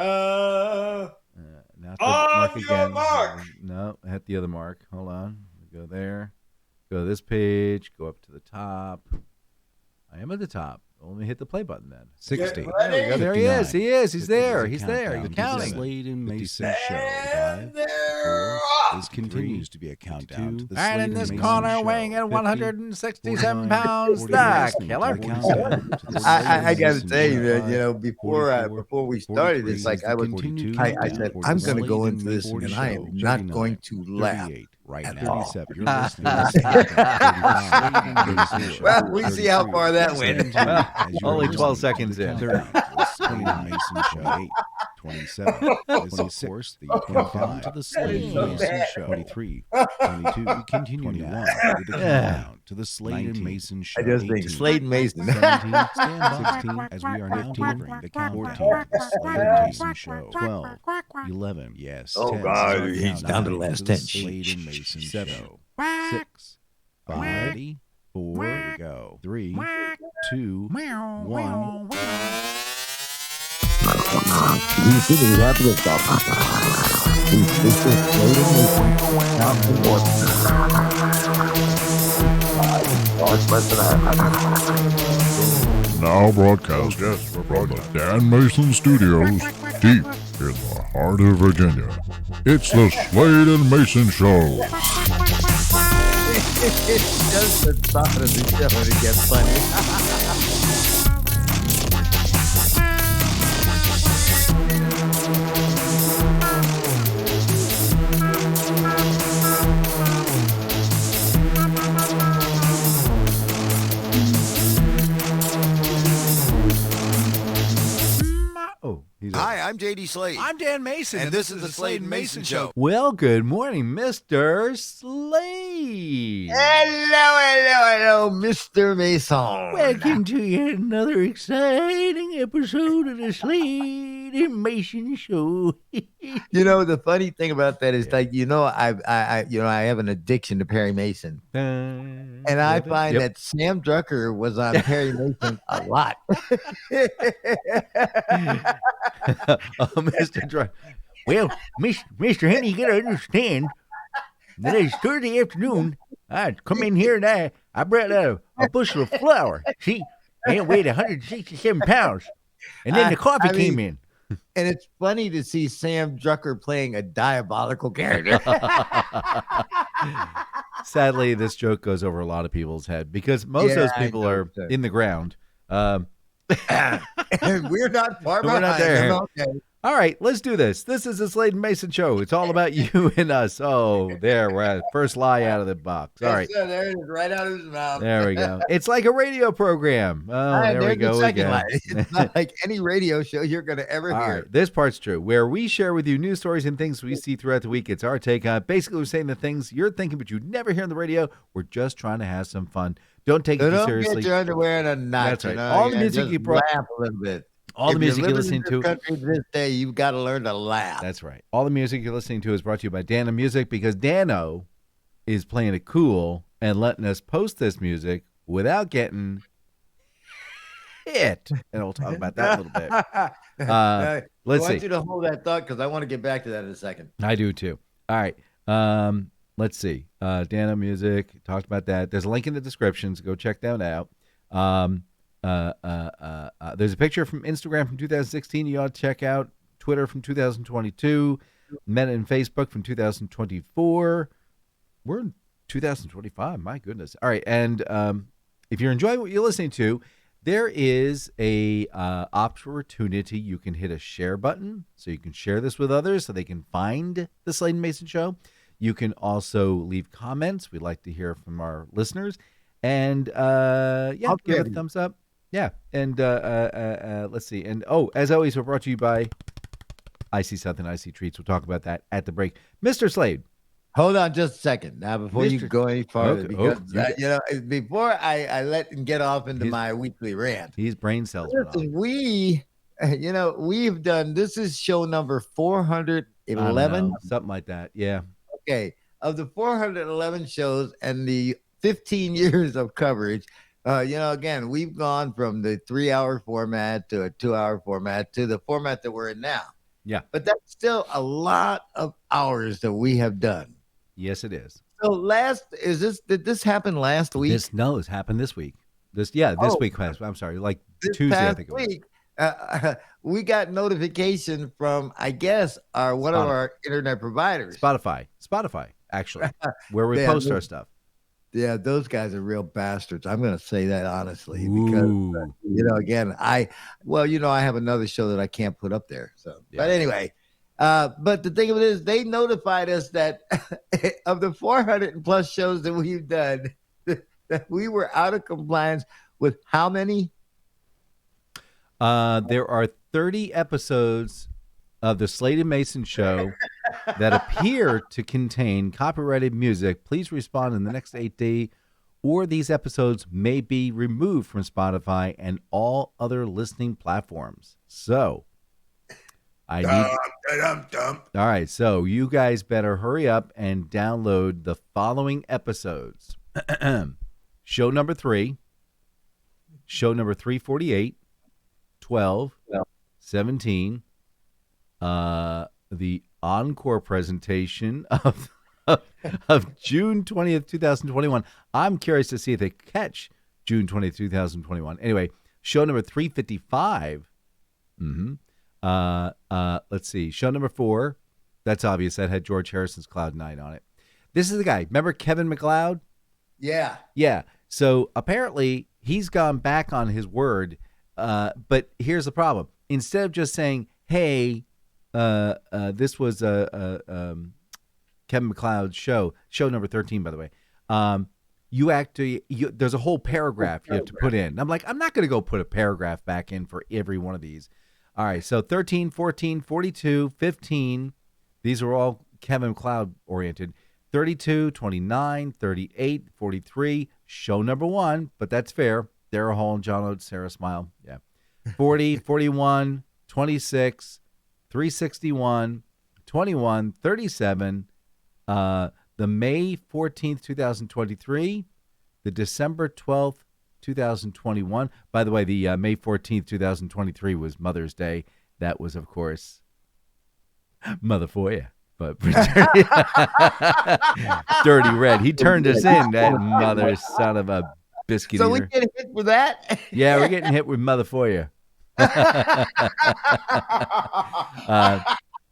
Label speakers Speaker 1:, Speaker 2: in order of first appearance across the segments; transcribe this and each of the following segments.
Speaker 1: Now
Speaker 2: On
Speaker 1: mark
Speaker 2: your
Speaker 1: again.
Speaker 2: mark.
Speaker 1: No, hit the other mark. Hold on. Go there. Go to this page. Go up to the top. I am at the top. Let me hit the play button then.
Speaker 3: 60.
Speaker 2: Get
Speaker 1: There we go. There he is. He is. He's there. He's there. You're
Speaker 3: The
Speaker 1: counting.
Speaker 3: Slade and Mayson show.
Speaker 2: And
Speaker 3: 5,
Speaker 2: they're
Speaker 3: 4.
Speaker 2: off.
Speaker 3: This continues to be a countdown to the
Speaker 1: And
Speaker 3: Slade
Speaker 1: in this
Speaker 3: and
Speaker 1: corner,
Speaker 3: Mayson
Speaker 1: weighing
Speaker 3: show.
Speaker 1: in
Speaker 3: 50,
Speaker 1: 167
Speaker 3: 49,
Speaker 1: pounds,
Speaker 3: 40,
Speaker 1: the
Speaker 3: 50,
Speaker 1: killer.
Speaker 3: countdown to the Slade
Speaker 4: I
Speaker 3: and
Speaker 4: got to
Speaker 3: Mayson
Speaker 4: tell you that,
Speaker 3: show.
Speaker 4: before we started, it's like I said, I'm going to go into this and I am not going to laugh.
Speaker 3: 38, right
Speaker 4: at
Speaker 3: now.
Speaker 4: all.
Speaker 3: 37. You're listening to
Speaker 4: Well, we see how far that went.
Speaker 1: Only 12 seconds in.
Speaker 3: 30, the Slade and Mayson show. 8, 27, 26, the 25 to the Slade and Mayson show. 23, 22, we continue now with the countdown to the Slade and Mason show.
Speaker 4: I just think
Speaker 3: 18,
Speaker 4: Slade and Mason.
Speaker 3: 17, stand by. 16, as we are now delivering the countdown to the Slade and Mason show. 12, 11, yes.
Speaker 4: Oh,
Speaker 3: 10,
Speaker 4: God,
Speaker 3: start
Speaker 4: he's
Speaker 3: countdown
Speaker 4: down to the last
Speaker 3: the
Speaker 4: 10.
Speaker 3: Slade and Mason show. 6, 5, 4, go. 3, 2, 1.
Speaker 5: Now broadcast from the Dan Mason Studios, deep in the heart of Virginia. It's the Slade and Mason Show.
Speaker 4: It's just the thought of the show to get funny.
Speaker 1: Oh, he's
Speaker 6: Hi, I'm JD Slade.
Speaker 1: I'm Dan Mason,
Speaker 6: and this is the Slade and Mason Show.
Speaker 1: Well, good morning, Mr. Slade.
Speaker 4: Hello, Mr. Mason.
Speaker 1: Welcome to yet another exciting episode of the Slade and Mayson Show.
Speaker 4: You know, the funny thing about that is, like, I have an addiction to Perry Mason, and I find that Sam Drucker was on Perry Mason a lot.
Speaker 1: Mr. Drucker. Well, Mr. Henry, you gotta understand that it's Thursday afternoon. I come in here and I brought out a bushel of flour. See, and it weighed 167 pounds. And then the coffee came in.
Speaker 4: And it's funny to see Sam Drucker playing a diabolical character.
Speaker 1: Sadly, this joke goes over a lot of people's head because most of those people are in the ground.
Speaker 4: And we're not far behind.
Speaker 1: We're not there.
Speaker 4: Them. Okay.
Speaker 1: All right, let's do this. This is the Slade and Mason Show. It's all about you and us. Oh, there, we're at first lie out of the box. All right.
Speaker 4: So there it is, right out of his mouth.
Speaker 1: There we go. It's like a radio program. Oh, there we go again.
Speaker 4: It's not like any radio show you're going to ever
Speaker 1: All
Speaker 4: hear.
Speaker 1: right, this part's true. Where we share with you news stories and things we see throughout the week. It's our take on it. Basically, we're saying the things you're thinking but you never hear on the radio. We're just trying to have some fun. Don't take it too seriously.
Speaker 4: Don't get your underwear in a knot.
Speaker 1: That's right.
Speaker 4: You know?
Speaker 1: All the music you brought.
Speaker 4: Laugh a little bit.
Speaker 1: All the music you're listening to.
Speaker 4: Country this day, you've got to learn to laugh.
Speaker 1: That's right. All the music you're listening to is brought to you by Dano Music because Dano is playing it cool and letting us post this music without getting hit. And we'll talk about that a little bit. Let's see.
Speaker 4: I want you to hold that thought because I want to get back to that in a second.
Speaker 1: I do too. All right. Let's see. Dano Music, talked about that. There's a link in the descriptions. Go check that out. There's a picture from Instagram from 2016 you ought to check out. Twitter from 2022. Meta and Facebook from 2024. We're in 2025. My goodness. All right. And if you're enjoying what you're listening to, there is a opportunity. You can hit a share button so you can share this with others so they can find the Slade and Mason Show. You can also leave comments. We'd like to hear from our listeners. And give it a thumbs up. Yeah, and let's see. And, as always, we're brought to you by I See Something, I See Treats. We'll talk about that at the break. Mr. Slade.
Speaker 4: Hold on just a second. Now, before you go any farther, because, before I let him get off into my weekly rant.
Speaker 1: He's brain cells.
Speaker 4: Listen, we've done, this is show number 411.
Speaker 1: Something like that, yeah.
Speaker 4: Okay, of the 411 shows and the 15 years of coverage, again, we've gone from the 3-hour format to a 2-hour format to the format that we're in now.
Speaker 1: Yeah.
Speaker 4: But that's still a lot of hours that we have done.
Speaker 1: Yes, it is.
Speaker 4: So did this happen last week?
Speaker 1: This happened this week. This week. I'm sorry, like
Speaker 4: This
Speaker 1: Tuesday, I
Speaker 4: past
Speaker 1: think it was.
Speaker 4: week, we got notification from, I guess, one of our internet providers.
Speaker 1: Spotify, actually, where we post our stuff.
Speaker 4: Yeah, those guys are real bastards. I'm going to say that honestly, because again, I have another show that I can't put up there. So, but anyway, but the thing of it is, they notified us that of the 400 plus shows that we've done, that we were out of compliance with how many?
Speaker 1: There are 30 episodes of the Slade and Mayson show that appear to contain copyrighted music. Please respond in the next 8 days, or these episodes may be removed from Spotify and all other listening platforms. So, all right, so you guys better hurry up and download the following episodes. Show number 3, show number 348, 12, 17, the encore presentation of June 20th, 2021. I'm curious to see if they catch June 20th, 2021. Anyway, show number 355. Let's see. Show number 4. That's obvious. That had George Harrison's Cloud 9 on it. This is the guy. Remember Kevin MacLeod?
Speaker 4: Yeah.
Speaker 1: Yeah. So apparently he's gone back on his word. But here's the problem. Instead of just saying, hey, this was Kevin MacLeod's show number 13, by the way. There's a whole paragraph you have to put in. I'm like, I'm not going to go put a paragraph back in for every one of these. All right, so 13, 14, 42, 15. These are all Kevin MacLeod oriented. 32, 29, 38, 43. Show number 1, but that's fair. Darrell Hall and John Oates, Sarah Smile. Yeah. 40, 41, 26, 361, 21, 37, the May 14th, 2023, the December 12th, 2021. By the way, the May 14th, 2023 was Mother's Day. That was, of course, Mother for you. But Dirty Red. He turned us in, that mother son of a biscuit
Speaker 4: So
Speaker 1: eater.
Speaker 4: we get hit for that?
Speaker 1: Yeah, we're getting hit with Mother for you.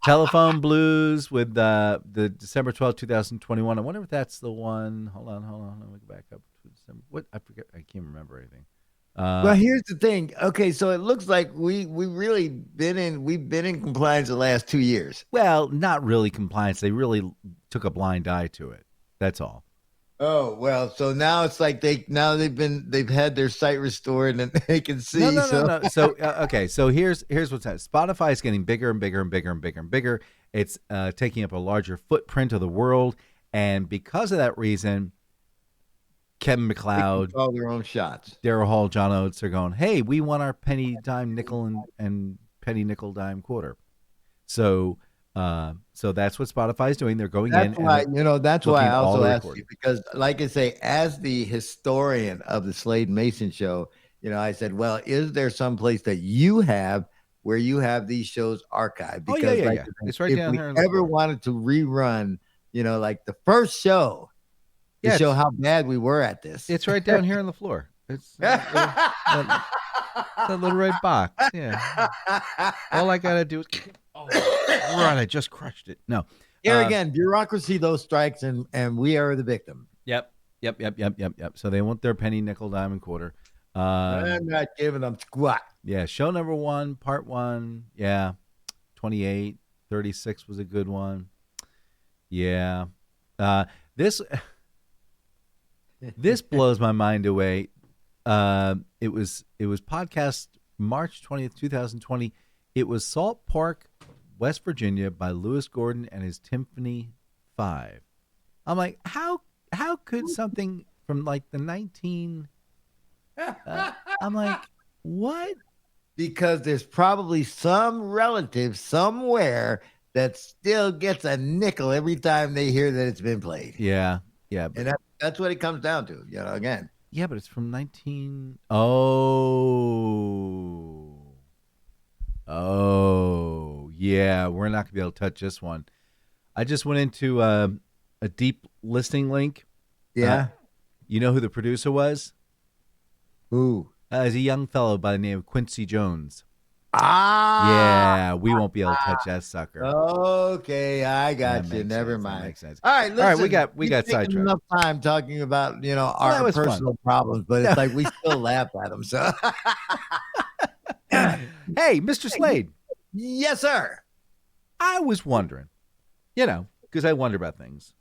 Speaker 1: Telephone Blues with the December 12th, 2021. I wonder if that's the one. Hold on. Let me go back up to December. What? I forget. I can't remember anything.
Speaker 4: Well, here's the thing. Okay, so it looks like we've been in compliance the last 2 years.
Speaker 1: Well, not really compliance. They really took a blind eye to it. That's all.
Speaker 4: Oh, well, so now it's like they've had their site restored and they can see.
Speaker 1: No. So okay, so here's what's happening. Spotify is getting bigger and bigger and bigger and bigger and bigger. It's taking up a larger footprint of the world, and because of that reason, Kevin MacLeod,
Speaker 4: all their own shots.
Speaker 1: Darrell Hall, John Oates are going, hey, we want our penny, dime, nickel, and penny, nickel, dime, quarter. So that's what Spotify is doing. They're going in.
Speaker 4: That's why I also asked you, because, like I say, as the historian of the Slade Mason show, I said, well, is there some place that you have where you have these shows archived? Because
Speaker 1: yeah. It's right down here.
Speaker 4: If we ever wanted to rerun, like the first show, to show how bad we were at this.
Speaker 1: It's right down here on the floor. It's that little red box. Yeah. All I gotta do is run. I just crushed it. No.
Speaker 4: Here again, bureaucracy, those strikes, and we are the victim.
Speaker 1: Yep. So they want their penny, nickel, dime, and quarter.
Speaker 4: I'm not giving them squat.
Speaker 1: Yeah. Show number 1, part 1. Yeah. 28, 36 was a good one. Yeah. This blows my mind away. It was podcast March 20th, 2020. It was Salt Park, West Virginia by Lewis Gordon and his Timpani 5. I'm like, how could something from like the 19 I'm like, what?
Speaker 4: Because there's probably some relative somewhere that still gets a nickel every time they hear that it's been played.
Speaker 1: Yeah.
Speaker 4: And that's what it comes down to, again.
Speaker 1: Yeah, but it's from 19. Oh, Yeah, we're not going to be able to touch this one. I just went into a deep listening link.
Speaker 4: Yeah.
Speaker 1: You know who the producer was?
Speaker 4: Who?
Speaker 1: Is a young fellow by the name of Quincy Jones.
Speaker 4: Ah.
Speaker 1: Yeah, we won't be able to touch that sucker.
Speaker 4: Okay, I got
Speaker 1: That
Speaker 4: you.
Speaker 1: makes
Speaker 4: Never
Speaker 1: sense, that
Speaker 4: mind.
Speaker 1: makes sense.
Speaker 4: All right, listen.
Speaker 1: All right, we got
Speaker 4: we've taken
Speaker 1: sidetracked.
Speaker 4: enough time talking about
Speaker 1: that
Speaker 4: our
Speaker 1: was
Speaker 4: personal problems, but it's like we still laugh at them. So,
Speaker 1: Hey, Mr. Slade,
Speaker 4: yes, sir.
Speaker 1: I was wondering, because I wonder about things,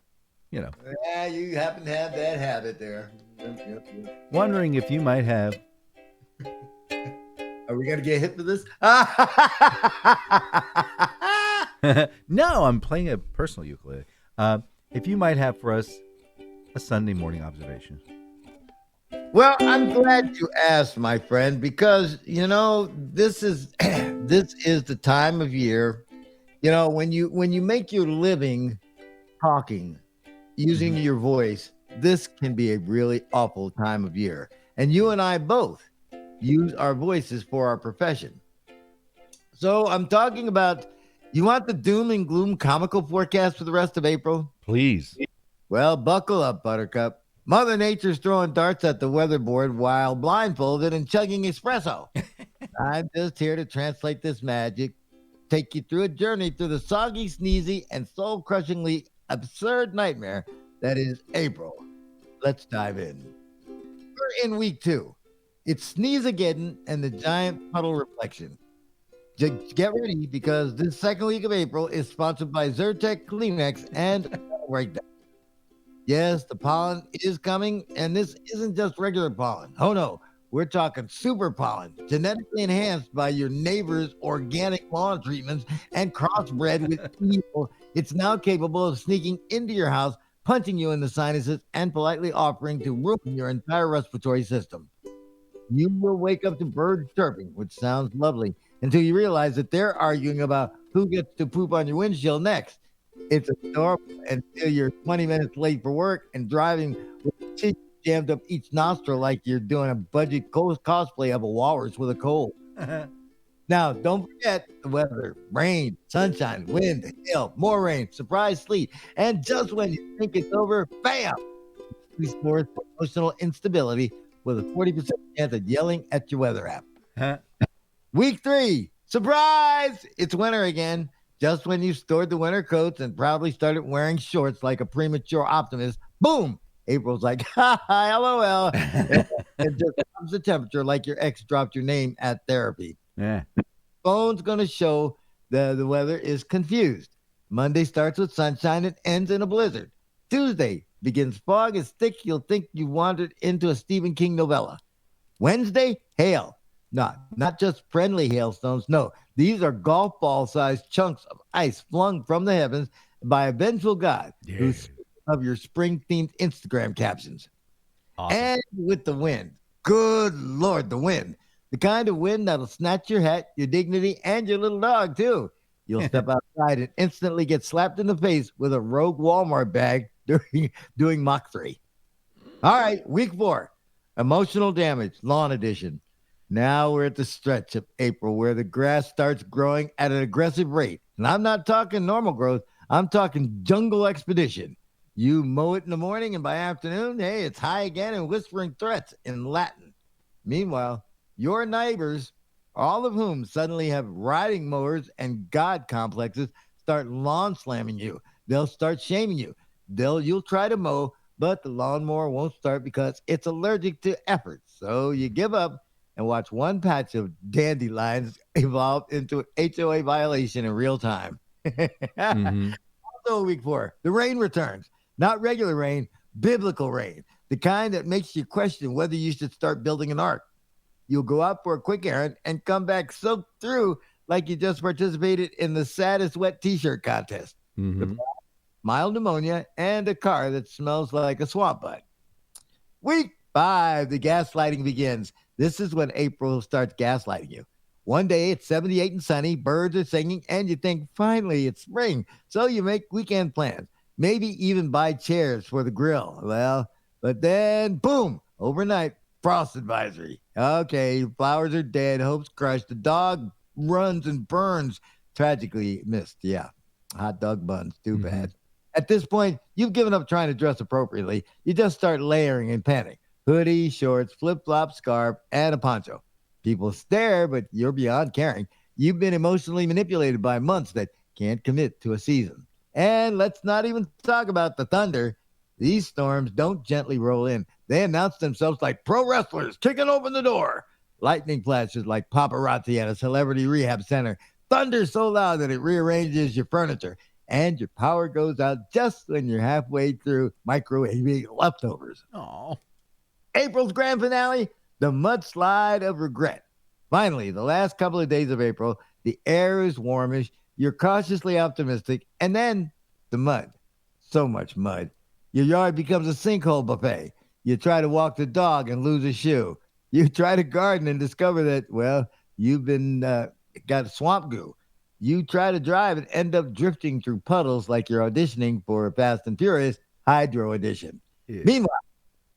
Speaker 4: Yeah, you happen to have that habit there. Yep.
Speaker 1: wondering if you might have.
Speaker 4: Are we gonna get hit for this?
Speaker 1: No, I'm playing a personal ukulele. If you might have for us a Sunday morning observation.
Speaker 4: Well, I'm glad you asked, my friend, because this is this is the time of year. When you make your living talking, using your voice, this can be a really awful time of year. And you and I both use our voices for our profession. So I'm talking about, you want the doom and gloom comical forecast for the rest of April?
Speaker 1: Please.
Speaker 4: Well, buckle up, Buttercup. Mother Nature's throwing darts at the weatherboard while blindfolded and chugging espresso. I'm just here to translate this magic, take you through a journey through the soggy, sneezy, and soul-crushingly absurd nightmare that is April. Let's dive in. We're in week 2. It's Sneeze-ageddon and the giant puddle reflection. Get ready, because this second week of April is sponsored by Zyrtec Kleenex and Breakdown. Yes, the pollen is coming, and this isn't just regular pollen. Oh no, we're talking super pollen, genetically enhanced by your neighbor's organic lawn treatments and crossbred with evil. It's now capable of sneaking into your house, punching you in the sinuses, and politely offering to ruin your entire respiratory system. You will wake up to birds chirping, which sounds lovely, until you realize that they're arguing about who gets to poop on your windshield next. It's adorable until you're 20 minutes late for work and driving with tissue jammed up each nostril like you're doing a budget cosplay of a walrus with a cold. Now, don't forget the weather: rain, sunshine, wind, hail, more rain, surprise sleet, and just when you think it's over, bam! Restores emotional instability with a 40% chance of yelling at your weather app. Week 3, surprise! It's winter again. Just when you stored the winter coats and proudly started wearing shorts like a premature optimist, boom! April's like, ha ha, LOL. And just drops the temperature like your ex dropped your name at therapy.
Speaker 1: Yeah.
Speaker 4: Phone's going to show the weather is confused. Monday starts with sunshine and ends in a blizzard. Tuesday begins fog as thick you'll think you wandered into a Stephen King novella. Wednesday, hail. Not just friendly hailstones. No, these are golf ball-sized chunks of ice flung from the heavens by a vengeful god who's of your spring-themed Instagram captions.
Speaker 1: Awesome.
Speaker 4: And with the wind, good Lord, the wind. The kind of wind that'll snatch your hat, your dignity, and your little dog, too. You'll step outside and instantly get slapped in the face with a rogue Walmart bag doing Mach 3. All right, week 4, emotional damage, lawn edition. Now we're at the stretch of April where the grass starts growing at an aggressive rate. And I'm not talking normal growth. I'm talking jungle expedition. You mow it in the morning, and by afternoon, hey, it's high again and whispering threats in Latin. Meanwhile, your neighbors, all of whom suddenly have riding mowers and god complexes, start lawn slamming you. They'll start shaming you. You'll try to mow, but the lawnmower won't start because it's allergic to effort. So you give up and watch one patch of dandelions evolve into an HOA violation in real time.
Speaker 1: Mm-hmm.
Speaker 4: Also, week 4, the rain returns. Not regular rain, biblical rain. The kind that makes you question whether you should start building an ark. You'll go out for a quick errand and come back soaked through like you just participated in the saddest wet t-shirt contest.
Speaker 1: Mm-hmm.
Speaker 4: Mild pneumonia and a car that smells like a swamp bud. Week 5, the gaslighting begins. This is when April starts gaslighting you. One day it's 78 and sunny, birds are singing, and you think, finally, it's spring. So you make weekend plans, maybe even buy chairs for the grill. Well, but then, boom, overnight, frost advisory. Okay, flowers are dead, hopes crushed. The dog runs and burns tragically missed. Yeah. Hot dog buns. Too bad. At this point, you've given up trying to dress appropriately. You just start layering in panic. Hoodie, shorts, flip-flop, scarf, and a poncho. People stare, but you're beyond caring. You've been emotionally manipulated by months that can't commit to a season. And let's not even talk about the thunder. These storms don't gently roll in. They announce themselves like pro wrestlers kicking open the door. Lightning flashes like paparazzi at a celebrity rehab center. Thunder so loud that it rearranges your furniture. And your power goes out just when you're halfway through microwaving leftovers.
Speaker 1: Oh.
Speaker 4: April's grand finale, the mudslide of regret. Finally, the last couple of days of April, the air is warmish, you're cautiously optimistic, and then the mud. So much mud. Your yard becomes a sinkhole buffet. You try to walk the dog and lose a shoe. You try to garden and discover that, well, you've been got swamp goo. You try to drive and end up drifting through puddles like you're auditioning for Fast and Furious Hydro Edition. Yeah. Meanwhile,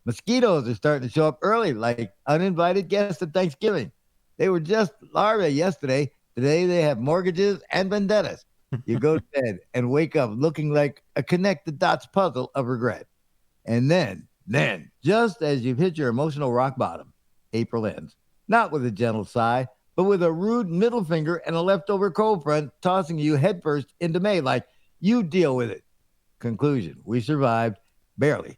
Speaker 4: mosquitoes are starting to show up early like uninvited guests at Thanksgiving. They were just larvae yesterday. Today they have mortgages and vendettas. You go to bed and wake up looking like a connect the dots puzzle of regret. And then, just as you've hit your emotional rock bottom, April ends. Not with a gentle sigh, but with a rude middle finger and a leftover cold front tossing you headfirst into May like, you deal with it. Conclusion, we survived, barely.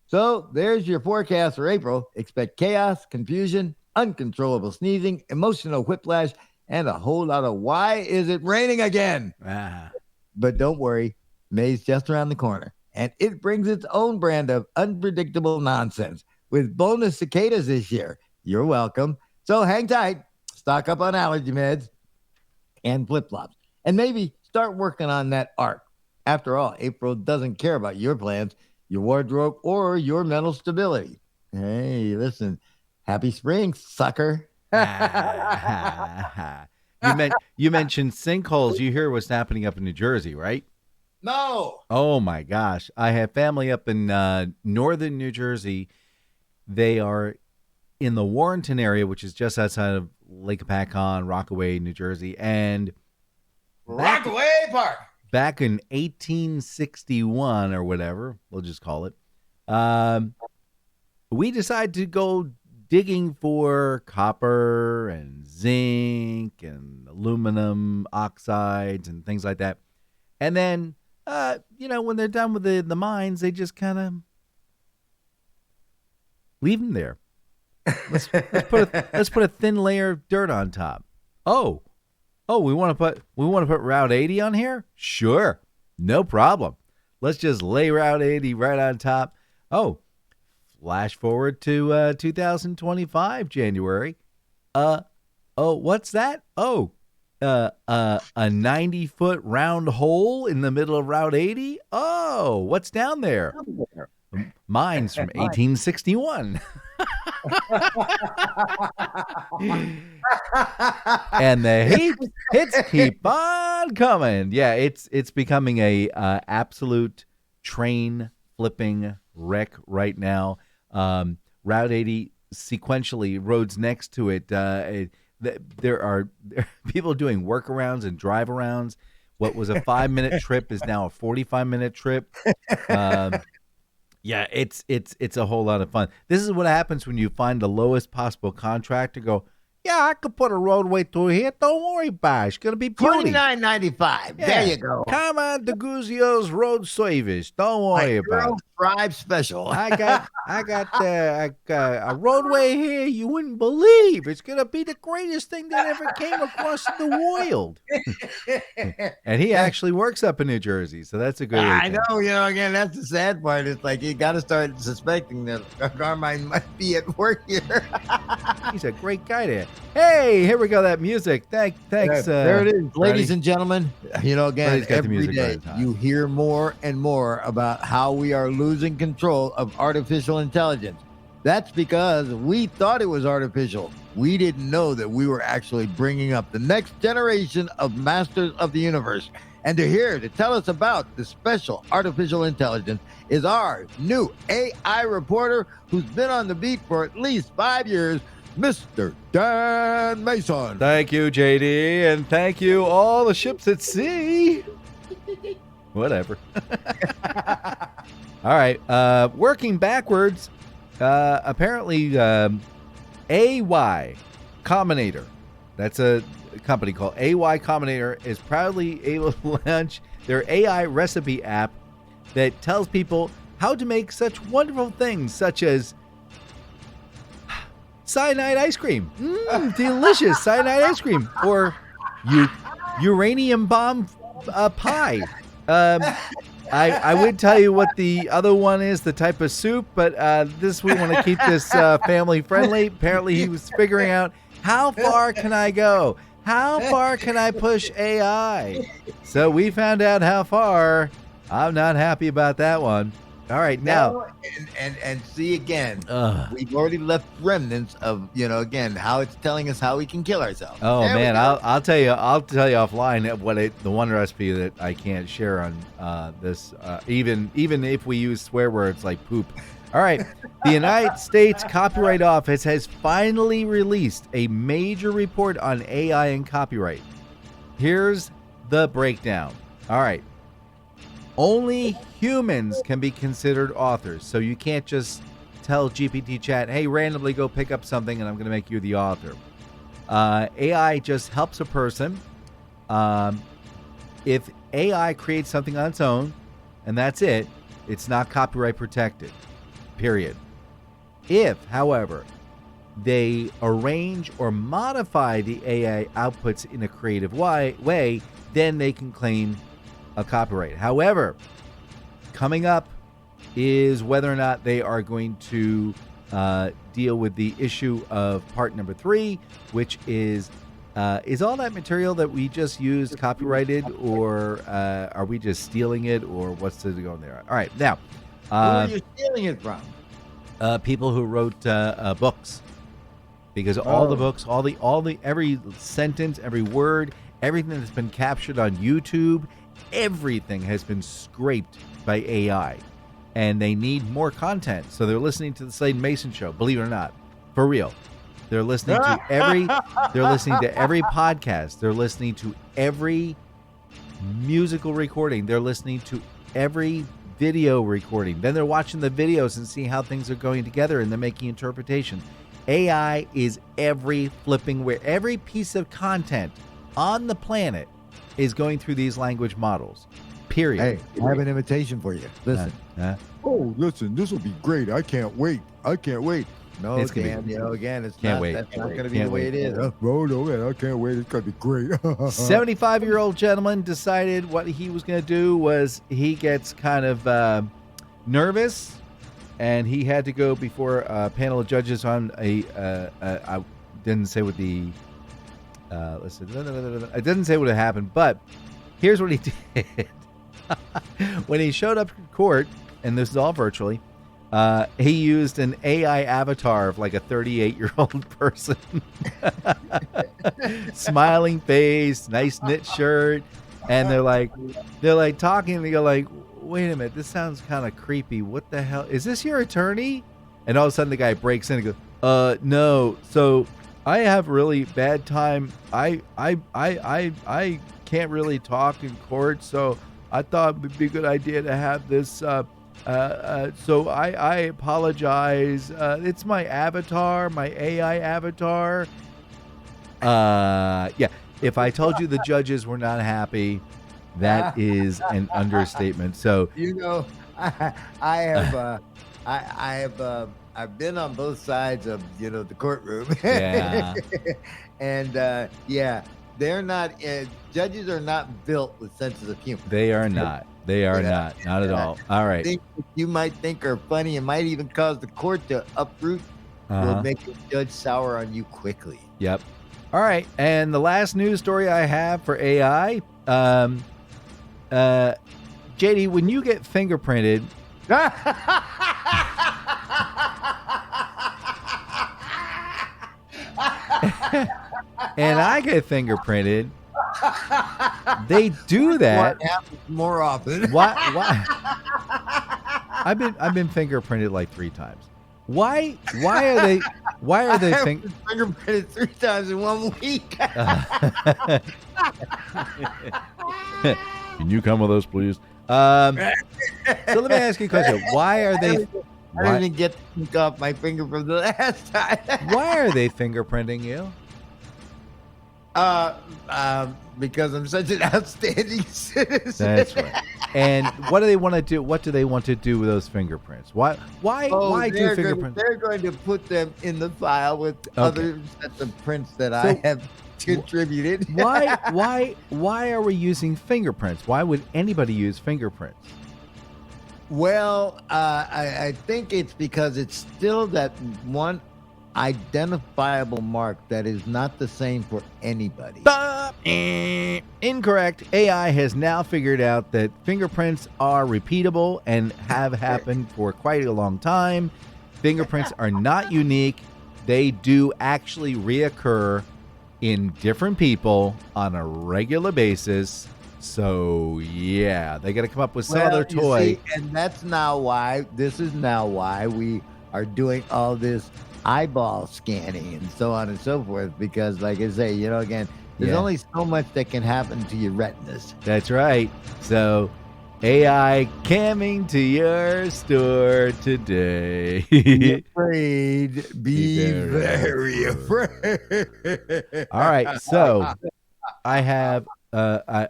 Speaker 4: So there's your forecast for April. Expect chaos, confusion, uncontrollable sneezing, emotional whiplash, and a whole lot of why is it raining again? But don't worry, May's just around the corner, and it brings its own brand of unpredictable nonsense with bonus cicadas this year. You're welcome. So hang tight, stock up on allergy meds and flip-flops, and maybe start working on that art. After all, April doesn't care about your plans, your wardrobe, or your mental stability. Hey, listen, happy spring, sucker.
Speaker 1: You mentioned sinkholes. You hear what's happening up in New Jersey, right?
Speaker 4: No.
Speaker 1: Oh my gosh. I have family up in northern New Jersey. They are in the Warrenton area, which is just outside of Lake Apacon, Rockaway, New Jersey. And
Speaker 4: Rockaway Park.
Speaker 1: Back in 1861 or whatever, we'll just call it, we decided to go digging for copper and zinc and aluminum oxides and things like that. And then, when they're done with the mines, they just kind of leave them there. Let's put a thin layer of dirt on top. Oh, we want to put Route 80 on here? Sure, no problem. Let's just lay Route 80 right on top. Oh, flash forward to 2025 January. What's that? Oh, a 90-foot round hole in the middle of Route 80. Oh, what's down there? Mines from 1861. And the hits keep on coming. Yeah, it's becoming a absolute train flipping wreck right now. Route 80 sequentially, roads next to it. There are people doing workarounds and drive-arounds. What was a 5-minute trip is now a 45-minute trip. Yeah, it's a whole lot of fun. This is what happens when you find the lowest possible contractor. Go, yeah, I could put a roadway through here. Don't worry about it. It's gonna be beauty.
Speaker 4: $29.95. Yeah. There you go.
Speaker 1: Come on, DeGuzio's Road Service. Don't worry about it.
Speaker 4: Fried special.
Speaker 1: I got a roadway here you wouldn't believe. It's gonna be the greatest thing that ever came across the world. And he actually works up in New Jersey, so that's a good.
Speaker 4: I know. Again, that's the sad part. It's like you got to start suspecting that Carmine might be at work here.
Speaker 1: He's a great guy there. Hey, here we go. That music. Thanks.
Speaker 4: There it is,
Speaker 1: Freddie.
Speaker 4: ladies and gentlemen. Again, every day
Speaker 1: right
Speaker 4: you hear more and more about how we are losing control of artificial intelligence. That's because we thought it was artificial. We didn't know that we were actually bringing up the next generation of masters of the universe. And to tell us about the special artificial intelligence is our new AI reporter who's been on the beat for at least 5 years, Mr. Dan Mason.
Speaker 1: Thank you, JD, and thank you all the ships at sea. Whatever. All right. Working backwards, apparently AY Combinator, that's a company called AY Combinator, is proudly able to launch their AI recipe app that tells people how to make such wonderful things such as cyanide ice cream. Delicious cyanide ice cream. Or uranium bomb pie. I would tell you what the other one is, the type of soup, but we want to keep this family friendly. Apparently he was figuring out, how far can I go? How far can I push AI? So we found out how far. I'm not happy about that one. All right, now
Speaker 4: and see again, we've already left remnants of again how it's telling us how we can kill ourselves.
Speaker 1: Oh man, I'll tell you offline what the one recipe that I can't share on this, even if we use swear words like poop. All right, the United States Copyright Office has finally released a major report on AI and copyright. Here's the breakdown. All right. Only humans can be considered authors, so you can't just tell GPT chat, hey, randomly go pick up something and I'm going to make you the author. AI just helps a person. If AI creates something on its own, and that's it, it's not copyright protected, period. If, however, they arrange or modify the AI outputs in a creative way, then they can claim a copyright. However, coming up is whether or not they are going to deal with the issue of part number 3, which is all that material that we just used copyrighted, or are we just stealing it, or what's going there? All right, now,
Speaker 4: who are you stealing it from?
Speaker 1: People who wrote books, because all the books, every sentence, every word, everything that's been captured on YouTube, everything has been scraped by AI, and they need more content. So they're listening to the Slade and Mayson show. Believe it or not, for real, they're listening to every podcast. They're listening to every musical recording. They're listening to every video recording. Then they're watching the videos and see how things are going together, and they're making interpretations. AI is every piece of content on the planet is going through these language models, period.
Speaker 4: Hey, I have an invitation for you. Listen.
Speaker 5: Oh, listen, this will be great. I can't wait.
Speaker 4: No,
Speaker 1: It's
Speaker 4: Dan,
Speaker 1: gonna
Speaker 4: again, it's
Speaker 1: Can't
Speaker 4: not,
Speaker 1: wait.
Speaker 4: that's not going to be
Speaker 1: Can't
Speaker 4: the way
Speaker 1: wait.
Speaker 4: it is.
Speaker 5: Oh, no, man, I can't wait. It's going to be great.
Speaker 1: 75-year-old gentleman decided what he was going to do was he gets kind of nervous, and he had to go before a panel of judges on I didn't say what the it doesn't say what had happened, but here's what he did. When he showed up to court, and this is all virtually, he used an AI avatar of like a 38-year-old person. Smiling face, nice knit shirt, and they're like talking, and they go like, wait a minute, this sounds kind of creepy. What the hell? Is this your attorney? And all of a sudden the guy breaks in and goes, no, so I have really bad time. I can't really talk in court, so I thought it would be a good idea to have this. So I apologize. It's my avatar, my AI avatar. Yeah. If I told you the judges were not happy, that is an understatement. So
Speaker 4: I've been on both sides of the courtroom.
Speaker 1: Yeah.
Speaker 4: And they're not judges are not built with senses of humor.
Speaker 1: They are not. They are not at all. All right.
Speaker 4: Things you might think are funny and might even cause the court to uproot will make the judge sour on you quickly.
Speaker 1: Yep. All right. And the last news story I have for AI, JD, when you get fingerprinted, and I get fingerprinted, they do that.
Speaker 4: What happens more often?
Speaker 1: Why? I've been fingerprinted like 3 times. Why are they
Speaker 4: fingerprinted 3 times in 1 week.
Speaker 1: Can you come with us, please? So let me ask you a question. Why are they?
Speaker 4: I didn't even get to pick off my finger from the last time.
Speaker 1: Why are they fingerprinting you?
Speaker 4: Because I'm such an outstanding citizen.
Speaker 1: That's right. And what do they want to do? What do they want to do with those fingerprints? Why do fingerprints?
Speaker 4: They're going to put them in the file with other sets of prints that I have contributed.
Speaker 1: Why are we using fingerprints? Why would anybody use fingerprints?
Speaker 4: Well, I think it's because it's still that one identifiable mark that is not the same for anybody.
Speaker 1: Incorrect. AI has now figured out that fingerprints are repeatable and have happened for quite a long time. Fingerprints are not unique. They do actually reoccur in different people on a regular basis. So yeah, they got to come up with some other toy.
Speaker 4: See, and that's now why we are doing all this eyeball scanning and so on and so forth, because like I say, again, there's only so much that can happen to your retinas.
Speaker 1: That's right. So AI coming to your store today.
Speaker 4: Be afraid. Be very afraid.
Speaker 1: All right. So I have a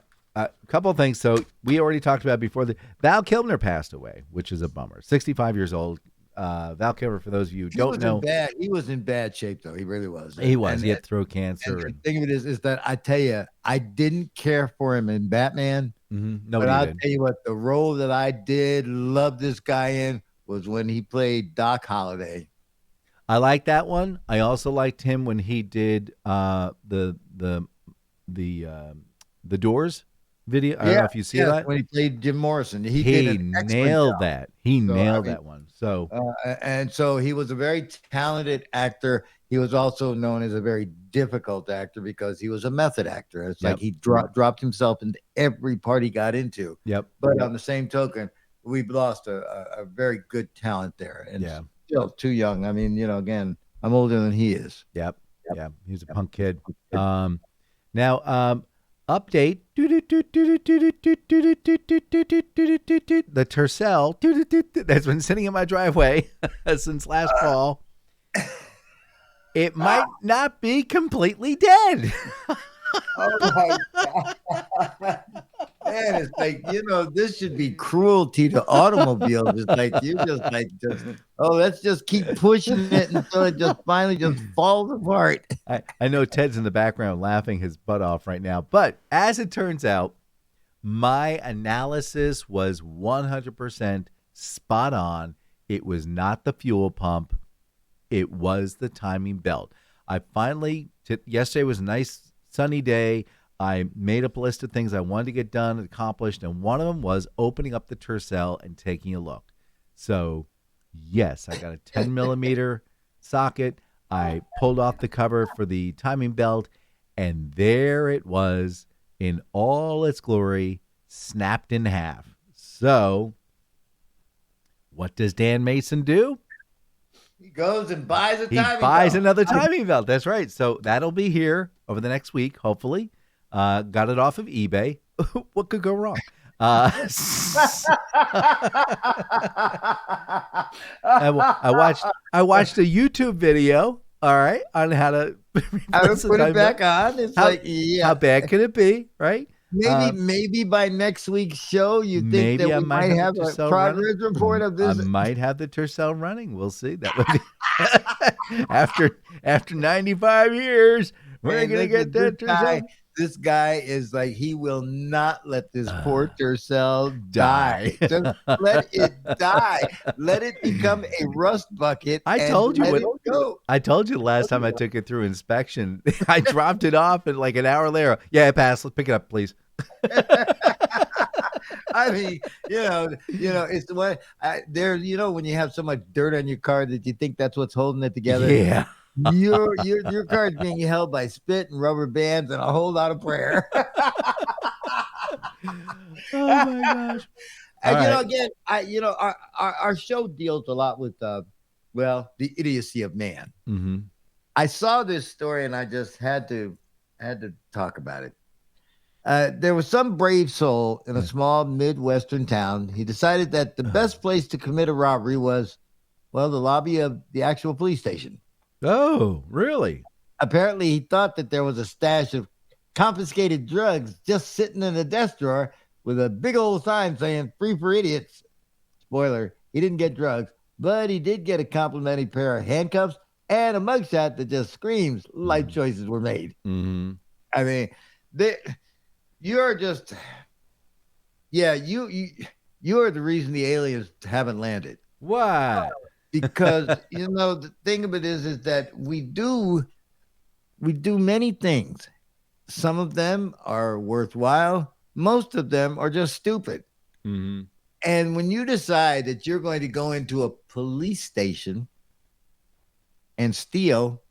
Speaker 1: couple of things. So we already talked about before. Val Kilmer passed away, which is a bummer. 65 years old. Val Kilmer, for those of you who don't know.
Speaker 4: He was in bad shape, though. He really was.
Speaker 1: He was. He had throat cancer.
Speaker 4: And the thing of it is that I tell you, I didn't care for him in Batman.
Speaker 1: Mm-hmm.
Speaker 4: But I'll tell you what, the role that I did love this guy in was when he played Doc Holliday.
Speaker 1: I like that one. I also liked him when he did the Doors video. I don't know if you see that.
Speaker 4: When he played Jim Morrison. He
Speaker 1: nailed that. He nailed that one. So
Speaker 4: and so he was a very talented actor. He was also known as a very difficult actor because he was a method actor. It's like he dropped himself into every part he got into.
Speaker 1: Yep.
Speaker 4: But on the same token, we've lost a very good talent there. And still too young. I mean, again, I'm older than he is.
Speaker 1: Yep. Yeah. He's a punk kid. Now, update. The Tercel that's been sitting in my driveway since last fall. It might not be completely dead.
Speaker 4: Oh my God. Man, it's like, this should be cruelty to automobiles. It's like, let's just keep pushing it until it just finally just falls apart.
Speaker 1: I know Ted's in the background laughing his butt off right now, but as it turns out, my analysis was 100% spot on. It was not the fuel pump. It was the timing belt. I finally, yesterday was a nice sunny day. I made up a list of things I wanted to get done and accomplished, and one of them was opening up the Tercel and taking a look. So, yes, I got a 10 millimeter socket. I pulled off the cover for the timing belt, and there it was in all its glory, snapped in half. So, what does Dan Mayson do?
Speaker 4: He goes and buys
Speaker 1: another timing belt. That's right. So that'll be here over the next week, hopefully. Got it off of eBay. What could go wrong? I watched a YouTube video. All right, on how to
Speaker 4: put it back on. It's
Speaker 1: how bad could it be? Right?
Speaker 4: Maybe by next week's show, you think that we might have a progress report of this.
Speaker 1: I might have the Tercel running. We'll see. That would be after 95 years. We're going to get that Tercel.
Speaker 4: This guy is like, he will not let this poor Tercel die. Just let it die. Let it become a rust bucket.
Speaker 1: I told you the last time I took it through inspection. I dropped it off and like an hour later, it passed. Let's pick it up, please.
Speaker 4: I mean, it's the way when you have so much dirt on your car that you think that's what's holding it together.
Speaker 1: Yeah.
Speaker 4: Your car is being held by spit and rubber bands and a whole lot of prayer.
Speaker 1: Oh my gosh!
Speaker 4: And again, our show deals a lot with Well, the idiocy of man.
Speaker 1: Mm-hmm.
Speaker 4: I saw this story and I just had to talk about it. There was some brave soul in a small Midwestern town. He decided that the best place to commit a robbery was, well, the lobby of the actual police station.
Speaker 1: Oh, really?
Speaker 4: Apparently, he thought that there was a stash of confiscated drugs just sitting in a desk drawer with a big old sign saying "Free for idiots." Spoiler, he didn't get drugs, but he did get a complimentary pair of handcuffs and a mugshot that just screams life choices were made.
Speaker 1: Mm-hmm.
Speaker 4: I mean, you're just, yeah, you are the reason the aliens haven't landed.
Speaker 1: What?
Speaker 4: Because, the thing of it is that we do many things. Some of them are worthwhile. Most of them are just stupid.
Speaker 1: Mm-hmm.
Speaker 4: And when you decide that you're going to go into a police station and steal,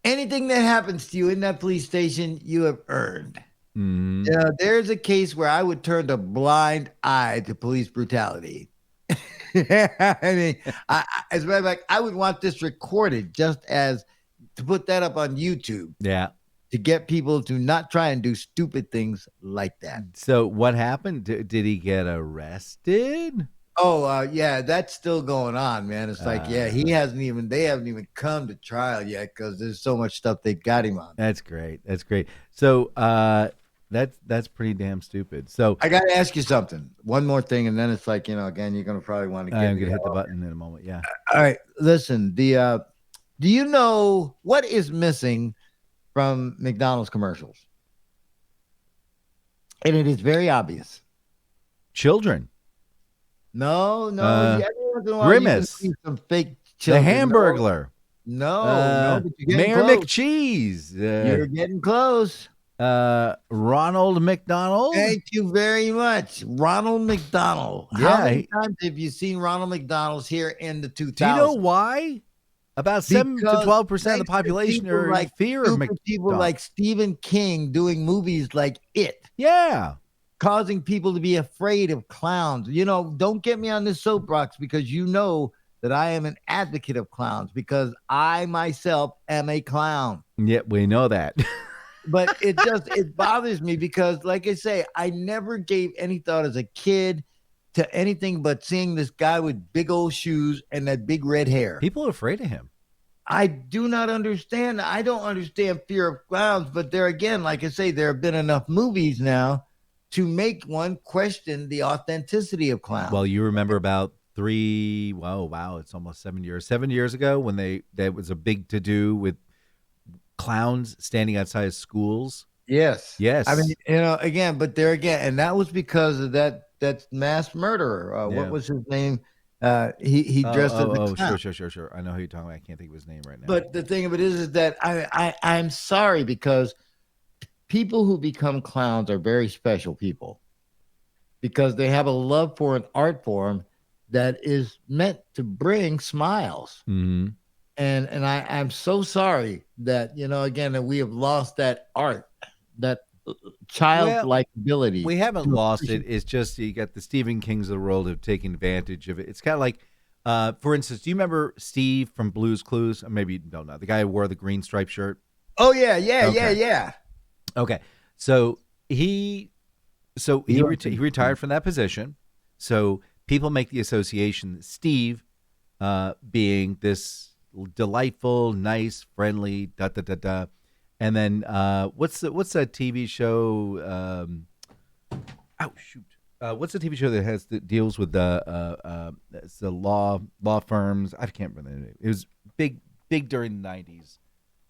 Speaker 4: anything that happens to you in that police station, you have earned.
Speaker 1: Mm-hmm.
Speaker 4: There's a case where I would turn a blind eye to police brutality. I mean, as a matter of fact, I would want this recorded just as to put that up on YouTube.
Speaker 1: Yeah.
Speaker 4: To get people to not try and do stupid things like that.
Speaker 1: So what happened? Did he get arrested?
Speaker 4: Oh, yeah, that's still going on, man. It's like, they haven't even come to trial yet because there's so much stuff they got him on.
Speaker 1: That's great. So that's pretty damn stupid. So
Speaker 4: I got to ask you something. One more thing, and then it's like, again, you're going to probably want to get
Speaker 1: I'm going to hit the button in a moment. Yeah.
Speaker 4: All right. Listen, do you know what is missing from McDonald's commercials? And it is very obvious.
Speaker 1: Children.
Speaker 4: No.
Speaker 1: Grimace.
Speaker 4: Some fake children.
Speaker 1: The Hamburglar.
Speaker 4: No. But you're
Speaker 1: Mayor
Speaker 4: close.
Speaker 1: McCheese.
Speaker 4: You're getting close.
Speaker 1: Ronald McDonald.
Speaker 4: Thank you very much. Ronald McDonald.
Speaker 1: Yeah,
Speaker 4: How many times have you seen Ronald McDonald's here in the 2000s?
Speaker 1: Do you know why? About 7 to 12% of the population are in fear of McDonald's.
Speaker 4: People like Stephen King doing movies like It.
Speaker 1: Yeah.
Speaker 4: Causing people to be afraid of clowns. Don't get me on this soapbox because that I am an advocate of clowns because I myself am a clown.
Speaker 1: Yeah, we know that.
Speaker 4: But it bothers me because, like I say, I never gave any thought as a kid to anything but seeing this guy with big old shoes and that big red hair.
Speaker 1: People are afraid of him.
Speaker 4: I do not understand. I don't understand fear of clowns, but there again, like I say, there have been enough movies now to make one question the authenticity of clowns.
Speaker 1: Well, you remember about it's almost 7 years. 7 years ago when there was a big to-do with clowns standing outside of schools.
Speaker 4: Yes.
Speaker 1: I mean,
Speaker 4: again, but there again, and that was because of that mass murderer. What was his name? He dressed as a clown.
Speaker 1: Sure. I know who you're talking about. I can't think of his name right now.
Speaker 4: But the thing of it is that I'm sorry because people who become clowns are very special people because they have a love for an art form that is meant to bring smiles.
Speaker 1: Mm-hmm.
Speaker 4: And I'm so sorry that, again, that we have lost that art, that childlike ability.
Speaker 1: We haven't lost it. It's just you got the Stephen Kings of the world of taking advantage of it. It's kind of like, for instance, do you remember Steve from Blue's Clues? Or maybe you don't know. The guy who wore the green striped shirt.
Speaker 4: Oh, yeah.
Speaker 1: Okay. So he retired from that position. So people make the association that Steve being this delightful, nice, friendly, and then what's that TV show? What's the TV show that deals with it's the law firms? I can't remember the name. It was big during the 90s.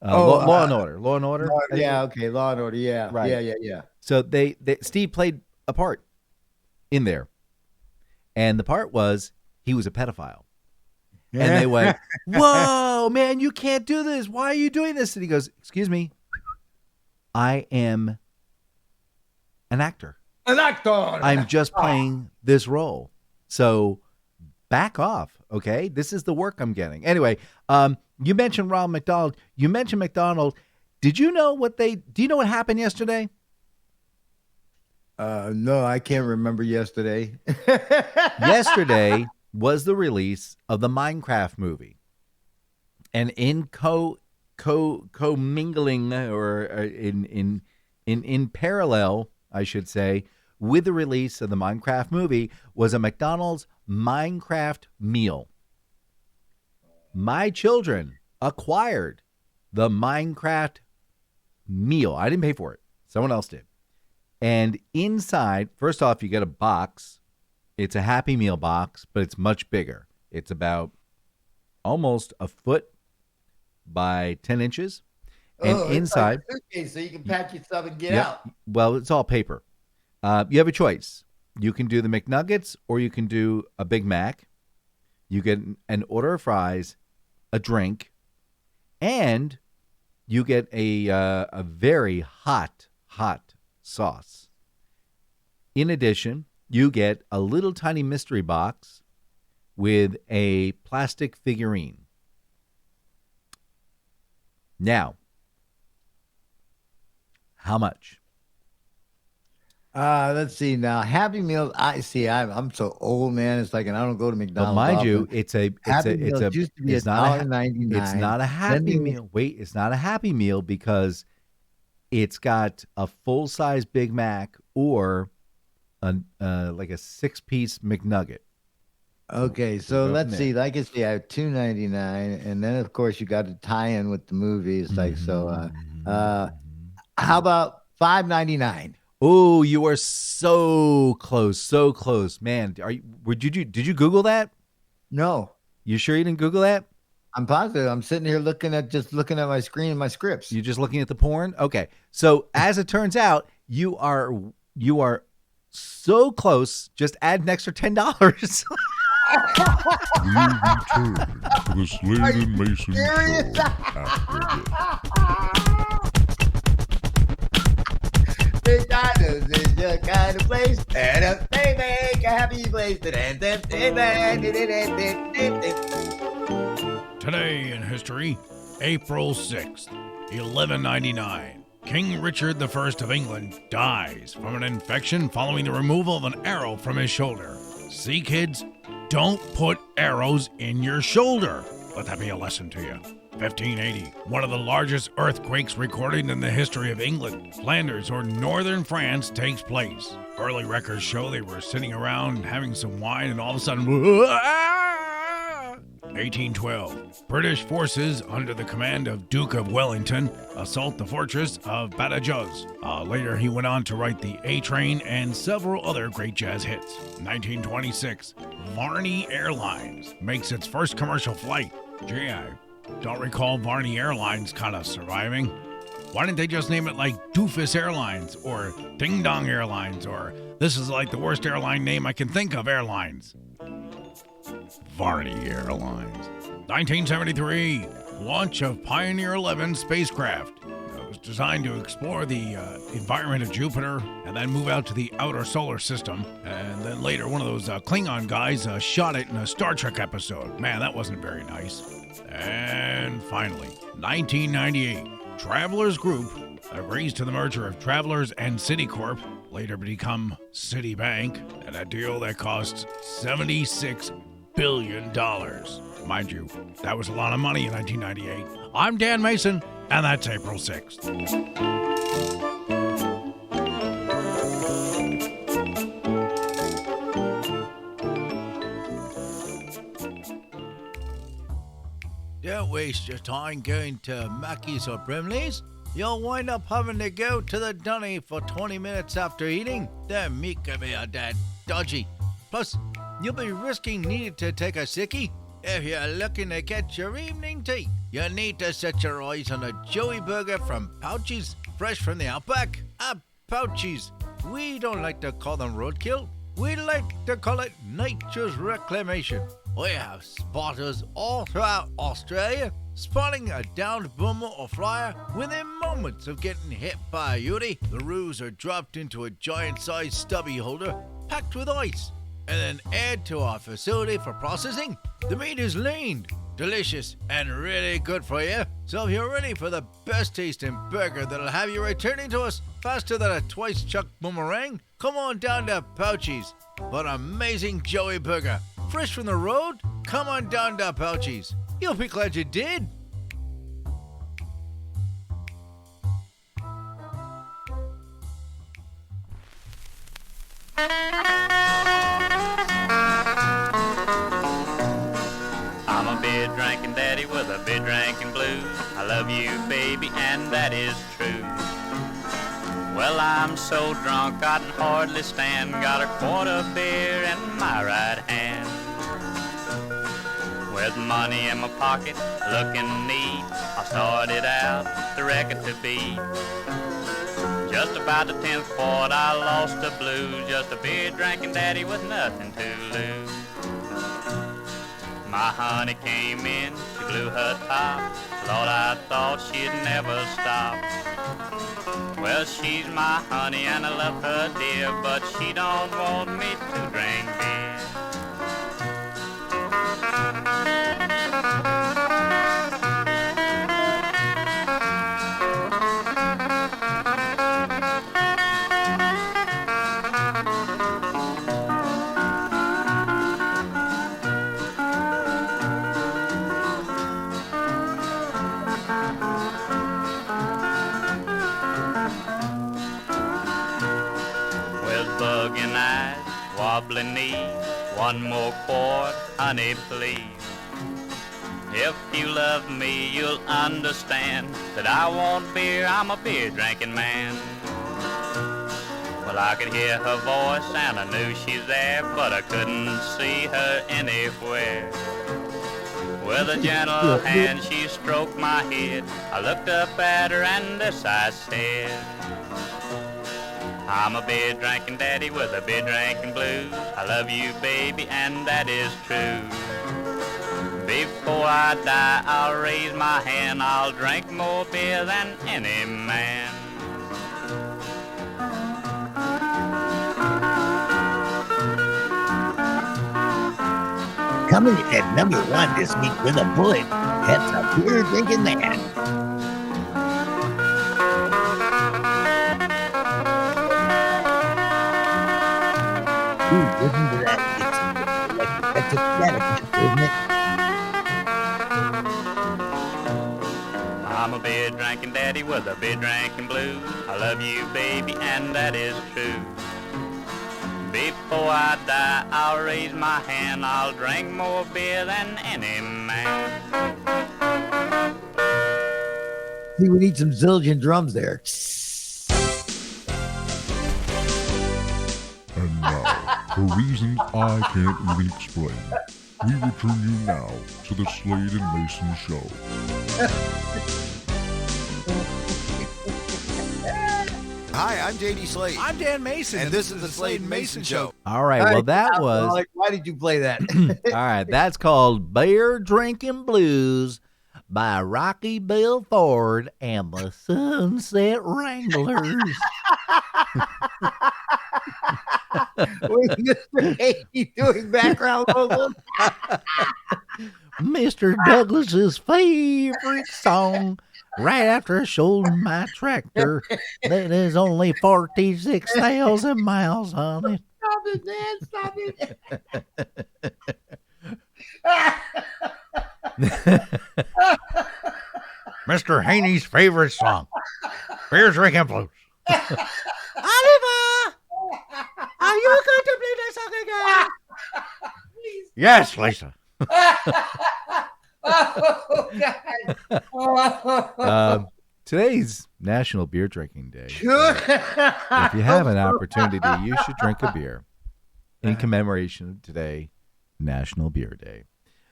Speaker 1: Law and Order. Law and Order.
Speaker 4: Yeah. Okay. Law and Order. Yeah.
Speaker 1: Right.
Speaker 4: Yeah.
Speaker 1: So Steve played a part in there, and the part was he was a pedophile. And they went, "Whoa, man, you can't do this. Why are you doing this?" And he goes, "Excuse me, I am an actor. I'm just playing this role. So back off, okay? This is the work I'm getting." Anyway, you mentioned Ronald McDonald. You mentioned McDonald. Do you know what happened yesterday?
Speaker 4: No, I can't remember yesterday.
Speaker 1: Yesterday, was the release of the Minecraft movie. And in co-mingling or in parallel, I should say, with the release of the Minecraft movie was a McDonald's Minecraft meal. My children acquired the Minecraft meal. I didn't pay for it. Someone else did. And inside, first off, you get a box. It's a Happy Meal box, but it's much bigger. It's about almost a foot by 10 inches. And inside,
Speaker 4: like so you can pack yourself and get out.
Speaker 1: Well, it's all paper. You have a choice. You can do the McNuggets or you can do a Big Mac. You get an order of fries, a drink, and you get a very hot sauce. In addition, you get a little tiny mystery box with a plastic figurine. Now, how much?
Speaker 4: Let's see now. Happy Meals. I see. I'm so old, man. It's like, and I don't go to McDonald's.
Speaker 1: But mind you, it's not a Happy Meal. Wait, it's not a Happy Meal because it's got a full-size Big Mac or like a 6-piece McNugget.
Speaker 4: Okay, so let's see. Like I say, I have $2.99, and then of course you got to tie in with the movie. It's like so. How about $5.99?
Speaker 1: Oh, you are so close, man. Did you Google that?
Speaker 4: No.
Speaker 1: You sure you didn't Google that?
Speaker 4: I'm positive. I'm sitting here looking at my screen and my scripts.
Speaker 1: You're just looking at the porn? Okay. So as it turns out, you are so close. Just add an extra $10.
Speaker 5: We return to the Slade and Mayson show after this.
Speaker 4: McDonald's is your kind of place, and they make a happy place.
Speaker 2: Today in history, April 6th, 1199. King Richard I of England dies from an infection following the removal of an arrow from his shoulder. See, kids, don't put arrows in your shoulder. Let that be a lesson to you. 1580, one of the largest earthquakes recorded in the history of England, Flanders, or northern France, takes place. Early records show they were sitting around having some wine and all of a sudden, 1812, British forces under the command of Duke of Wellington assault the fortress of Badajoz. Later, he went on to write the A Train and several other great jazz hits. 1926, Varney Airlines makes its first commercial flight. Gee, I don't recall Varney Airlines kind of surviving. Why didn't they just name it like Doofus Airlines or Ding Dong Airlines or this is like the worst airline name I can think of airlines? Varney Airlines. 1973, launch of Pioneer 11 spacecraft. It was designed to explore the environment of Jupiter and then move out to the outer solar system. And then later, one of those Klingon guys shot it in a Star Trek episode. Man, that wasn't very nice. And finally, 1998, Travelers Group agrees to the merger of Travelers and Citicorp, later to become Citibank, and a deal that costs $76 billion. Mind you, that was a lot of money in 1998. I'm Dan Mayson, and that's April 6th.
Speaker 7: Don't waste your time going to Mackey's or Brimley's. You'll wind up having to go to the dunny for 20 minutes after eating. The meat can be a dead dodgy. Plus, you'll be risking needing to take a sickie. If you're looking to get your evening tea, you need to set your eyes on a Joey burger from Pouchies, fresh from the Outback. Pouchies. We don't like to call them roadkill. We like to call it nature's reclamation. We have spotters all throughout Australia, spotting a downed boomer or flyer within moments of getting hit by a yuri. The roos are dropped into a giant-sized stubby holder packed with ice and then aired to our facility for processing. The meat is lean, delicious, and really good for you. So if you're ready for the best tasting burger that'll have you returning to us faster than a twice-chucked boomerang, come on down to Pouchies for an amazing Joey burger. fresh from the road? Come on down to Pouchies. You'll be glad you did.
Speaker 8: I'm a beer drinking daddy with a beer drinking blues. I love you, baby, and that is true. Well, I'm so drunk I can hardly stand. Got a quart of beer in my right hand. With money in my pocket, looking neat, I started out the record to beat. Just about the 10th quart, I lost the blues. Just a beer drinking daddy with nothing to lose. My honey came in, she blew her top. Lord, I thought she'd never stop. Well, she's my honey and I love her dear, but she don't want me to drink beer. Bugging eyes, wobbling knees, one more quart, honey, please. If you love me, you'll understand that I want beer, I'm a beer drinking man. Well, I could hear her voice and I knew she's there, but I couldn't see her anywhere. With a gentle hand, she stroked my head. I looked up at her and this I said, I'm a beer drinking daddy with a beer drinking blues. I love you, baby, and that is true. Before I die, I'll raise my hand. I'll drink more beer than any man.
Speaker 9: Coming in at number 1 this week with a bullet, that's a beer drinking man. Listen to that. It's ecstatic, isn't it?
Speaker 8: I'm a beer drinking daddy with a beer drinking blues. I love you, baby, and that is true. Before I die, I'll raise my hand. I'll drink more beer than any man.
Speaker 4: See, we need some zildjian drums there.
Speaker 5: And now, for reasons I can't even explain, we return you now to the Slade and Mayson Show.
Speaker 6: Hi, I'm JD Slade.
Speaker 7: I'm Dan Mason.
Speaker 6: And this is the Slade and Mayson Show.
Speaker 1: All right. Well, that was.
Speaker 4: Like, why did you play that?
Speaker 1: All right. That's called Beer Drinking Blues by Rocky Bill Ford and the Sunset Wranglers.
Speaker 4: Was Mr. Haiti doing background vocals?
Speaker 1: Mr. Douglas's favorite song. Right after I sold my tractor, that is only 46,000 miles on it.
Speaker 4: Stop it, man. Stop it.
Speaker 2: Mr. Haney's favorite song, Beer Drinking Blues.
Speaker 1: Oliver, are you going to play that song again?
Speaker 2: Yes, Lisa.
Speaker 4: Oh, God.
Speaker 1: Today's National Beer Drinking Day. If you have an opportunity, you should drink a beer in commemoration of today, National Beer Day.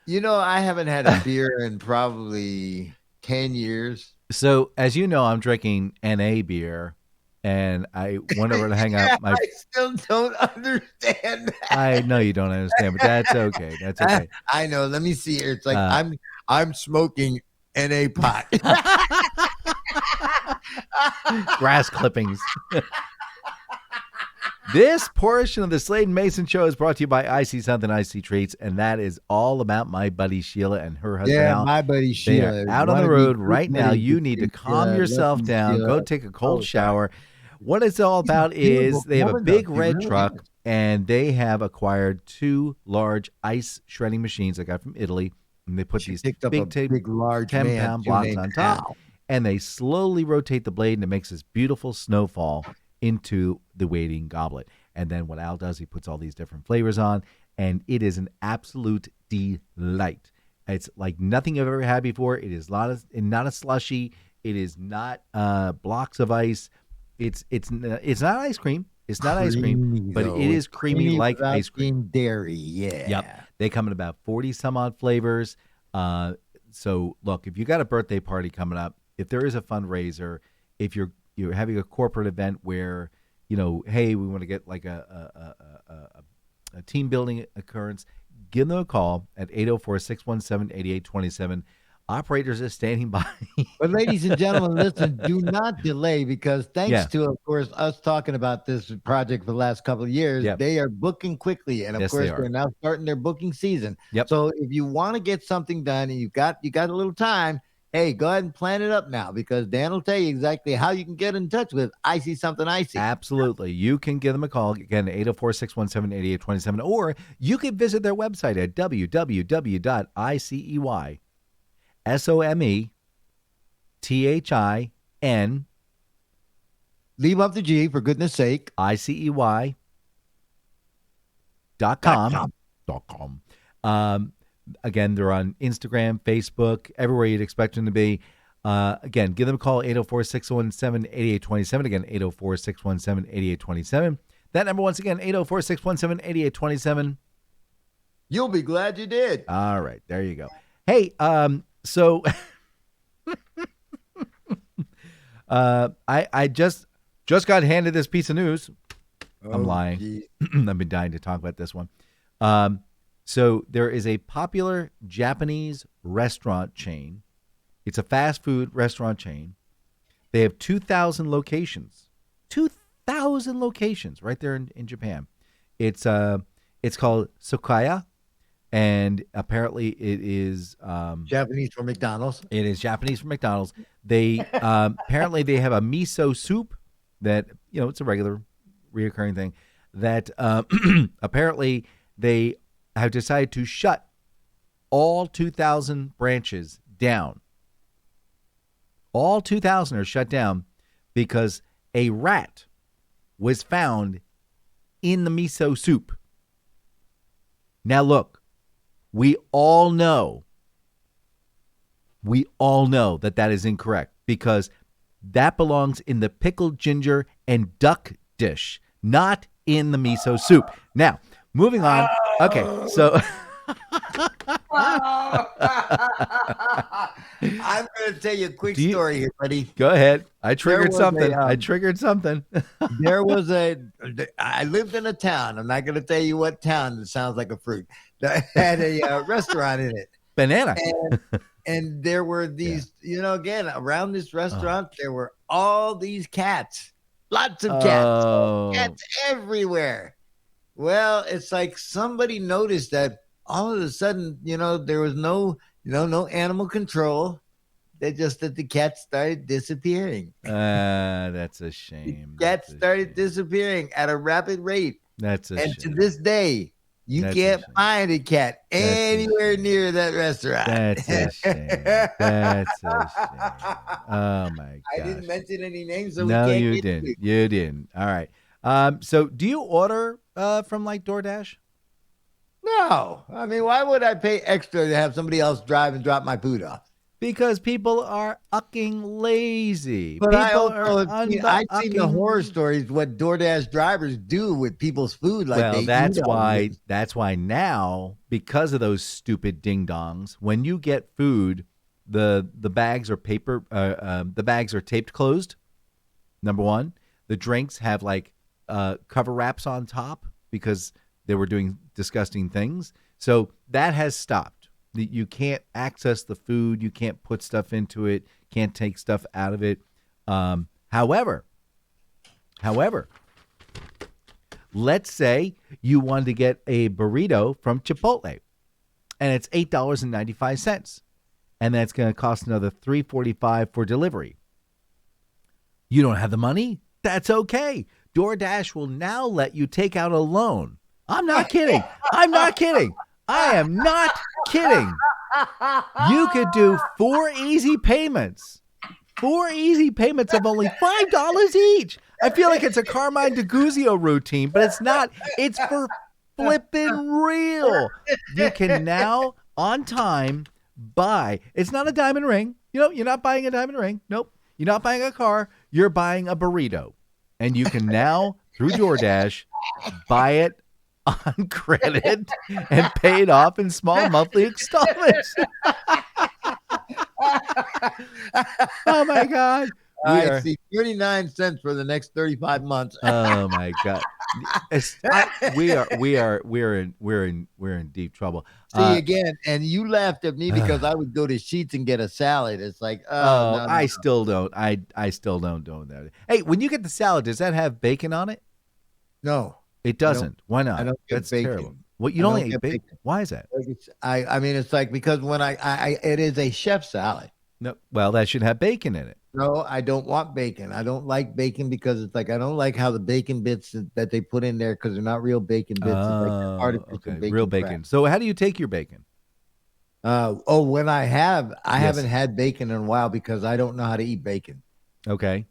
Speaker 4: You know, I haven't had a beer in probably 10 years.
Speaker 1: So, as you know, I'm drinking NA beer, and I went over to hang out.
Speaker 4: I still don't understand that.
Speaker 1: I know you don't understand, but that's okay. That's okay.
Speaker 4: I know. Let me see here. It's like I'm smoking NA pot.
Speaker 1: Grass clippings. This portion of the Slade and Mayson Show is brought to you by Icy Something Icy Treats, and that is all about my buddy Sheila and her husband.
Speaker 4: Yeah,
Speaker 1: Al.
Speaker 4: my buddy Sheila.
Speaker 1: Out on the road right now. You need to calm yourself down. Go take a cold shower. What it's all about is they have a big red truck, and they have acquired 2 large ice shredding machines I got from Italy, and they put these
Speaker 4: picked up a big, large
Speaker 1: 10-pound blocks on top, and they slowly rotate the blade, and it makes this beautiful snowfall into the waiting goblet. And then what Al does, he puts all these different flavors on, and it is an absolute delight. It's like nothing I've ever had before. It is not a slushy. It is not blocks of ice. It's not ice cream. It's not ice cream, but it is creamy like ice cream.
Speaker 4: Dairy, yeah.
Speaker 1: Yep. They come in about 40 some odd flavors. So look, if you got a birthday party coming up, if there is a fundraiser, if you're having a corporate event where, hey, we want to get like a team building occurrence, give them a call at 804-617-8827. Operators are standing by.
Speaker 4: But ladies and gentlemen, listen, do not delay, because thanks to, of course, us talking about this project for the last couple of years, they are booking quickly. And of course, they're now starting their booking season.
Speaker 1: Yep.
Speaker 4: So if you want to get something done and you got a little time, hey, go ahead and plan it up now, because Dan will tell you exactly how you can get in touch with Icy Something Icy.
Speaker 1: Absolutely. You can give them a call, again, 804-617-8827, or you can visit their website at www.iceysomething,
Speaker 4: leave up the G for goodness sake,
Speaker 1: ICEY.com. Again, they're on Instagram, Facebook, everywhere you'd expect them to be. Again, give them a call, 804-617-8827. Again, 804-617-8827. That number, once again, 804-617-8827.
Speaker 4: You'll be glad you did.
Speaker 1: All right, there you go. Hey, so I just got handed this piece of news. I'm lying. I've been dying to talk about this one. So there is a popular Japanese restaurant chain. It's a fast food restaurant chain. They have 2,000 locations. 2,000 locations right there in Japan. It's called Sokaya, and apparently it is
Speaker 4: Japanese for McDonald's.
Speaker 1: It is Japanese for McDonald's. They apparently they have a miso soup that, it's a regular reoccurring thing that apparently they have decided to shut all 2,000 branches down. All 2,000 are shut down because a rat was found in the miso soup. Now look, we all know that is incorrect, because that belongs in the pickled ginger and duck dish, not in the miso soup. Now, moving on. Okay, so
Speaker 4: I'm going to tell you a quick story here, buddy.
Speaker 1: Go ahead. I triggered something.
Speaker 4: There was I lived in a town. I'm not going to tell you what town. It sounds like a fruit. That had a restaurant in it.
Speaker 1: Banana.
Speaker 4: And there were these, again, around this restaurant, there were all these cats. Lots of cats. Cats everywhere. Well, it's like somebody noticed that all of a sudden, there was no animal control. That the cats started disappearing.
Speaker 1: That's a shame.
Speaker 4: Cats started disappearing at a rapid rate.
Speaker 1: That's a shame.
Speaker 4: And to this day, you can't find a cat anywhere near that restaurant.
Speaker 1: That's a shame. That's a shame. Oh, my God.
Speaker 4: I didn't mention any names, so
Speaker 1: no,
Speaker 4: we can't
Speaker 1: you didn't. You didn't. All right. So do you order from like DoorDash?
Speaker 4: No. I mean, why would I pay extra to have somebody else drive and drop my food off?
Speaker 1: Because people are ucking lazy.
Speaker 4: But
Speaker 1: people
Speaker 4: I've seen the horror stories what DoorDash drivers do with people's food.
Speaker 1: That's why now, because of those stupid ding dongs, when you get food, the bags are paper. The bags are taped closed. Number one, the drinks have cover wraps on top because they were doing disgusting things. So that has stopped. You can't access the food. You can't put stuff into it. Can't take stuff out of it. However, let's say you wanted to get a burrito from Chipotle, and it's $8.95, and that's going to cost another $3.45 for delivery. You don't have the money? That's okay. DoorDash will now let you take out a loan. I'm not kidding. I'm not kidding. I am not kidding. You could do 4 easy payments. 4 easy payments of only $5 each. I feel like it's a Carmine DiGuzio routine, but it's not. It's for flipping real. You can now, on time, buy. It's not a diamond ring. You're not buying a diamond ring. Nope. You're not buying a car. You're buying a burrito. And you can now, through DoorDash, buy it on credit and pay it off in small monthly installments. Oh, my God.
Speaker 4: I see 39 cents for the next 35 months.
Speaker 1: Oh my God. We're in deep trouble.
Speaker 4: See again, and you laughed at me because I would go to Sheetz and get a salad. It's like, no.
Speaker 1: I still don't. I still don't do that. Hey, when you get the salad, does that have bacon on it?
Speaker 4: No,
Speaker 1: it doesn't. Why not?
Speaker 4: I don't get
Speaker 1: That's
Speaker 4: bacon.
Speaker 1: terrible. Well, you don't eat bacon. Why is that?
Speaker 4: I mean, it's like because when it is a chef salad.
Speaker 1: No, well, that should have bacon in it.
Speaker 4: No, I don't want bacon. I don't like bacon because it's like I don't like how the bacon bits that they put in there because they're not real bacon bits. It's like artificial bacon.
Speaker 1: Real bacon. So how do you take your bacon?
Speaker 4: When I haven't had bacon in a while because I don't know how to eat bacon.
Speaker 1: Okay.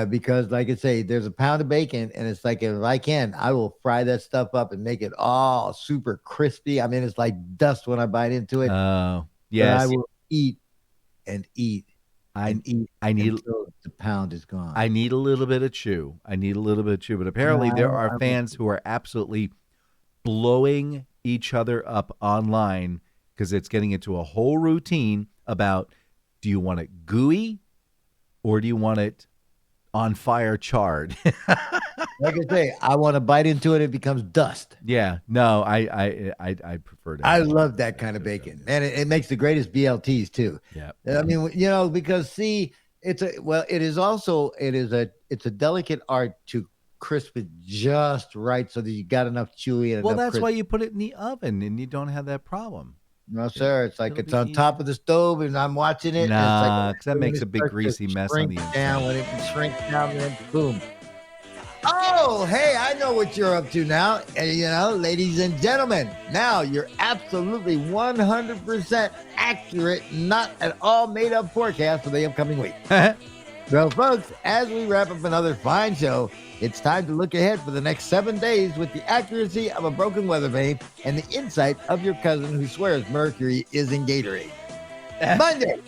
Speaker 4: Because like I say, there's a pound of bacon and it's like, if I can, I will fry that stuff up and make it all super crispy. I mean, it's like dust when I bite into it.
Speaker 1: Oh, yes.
Speaker 4: But I will eat and eat.
Speaker 1: I need
Speaker 4: the pound is gone.
Speaker 1: I need a little bit of chew. But apparently there are fans who are absolutely blowing each other up online because it's getting into a whole routine about, do you want it gooey or do you want it on fire charred?
Speaker 4: Like I say, I want to bite into it, it becomes dust.
Speaker 1: Yeah, no, I prefer to.
Speaker 4: I love that kind of bacon, and it makes the greatest BLTs too.
Speaker 1: Yeah,
Speaker 4: I mean, because see, it's a delicate art to crisp it just right so that you got enough chewy and
Speaker 1: well,
Speaker 4: enough
Speaker 1: that's
Speaker 4: crisp.
Speaker 1: why you put it in the oven and you don't have that problem.
Speaker 4: No, sir. It's like it's on top of the stove, and I'm watching it.
Speaker 1: Nah,
Speaker 4: and
Speaker 1: because that makes a big greasy mess on the inside.
Speaker 4: When it shrinks down, then boom. Oh, hey, I know what you're up to now. And, ladies and gentlemen, now you're absolutely 100% accurate, not at all made up forecast for the upcoming week. So, folks, as we wrap up another fine show, it's time to look ahead for the next 7 days with the accuracy of a broken weather vane and the insight of your cousin who swears Mercury is in Gatorade. Monday,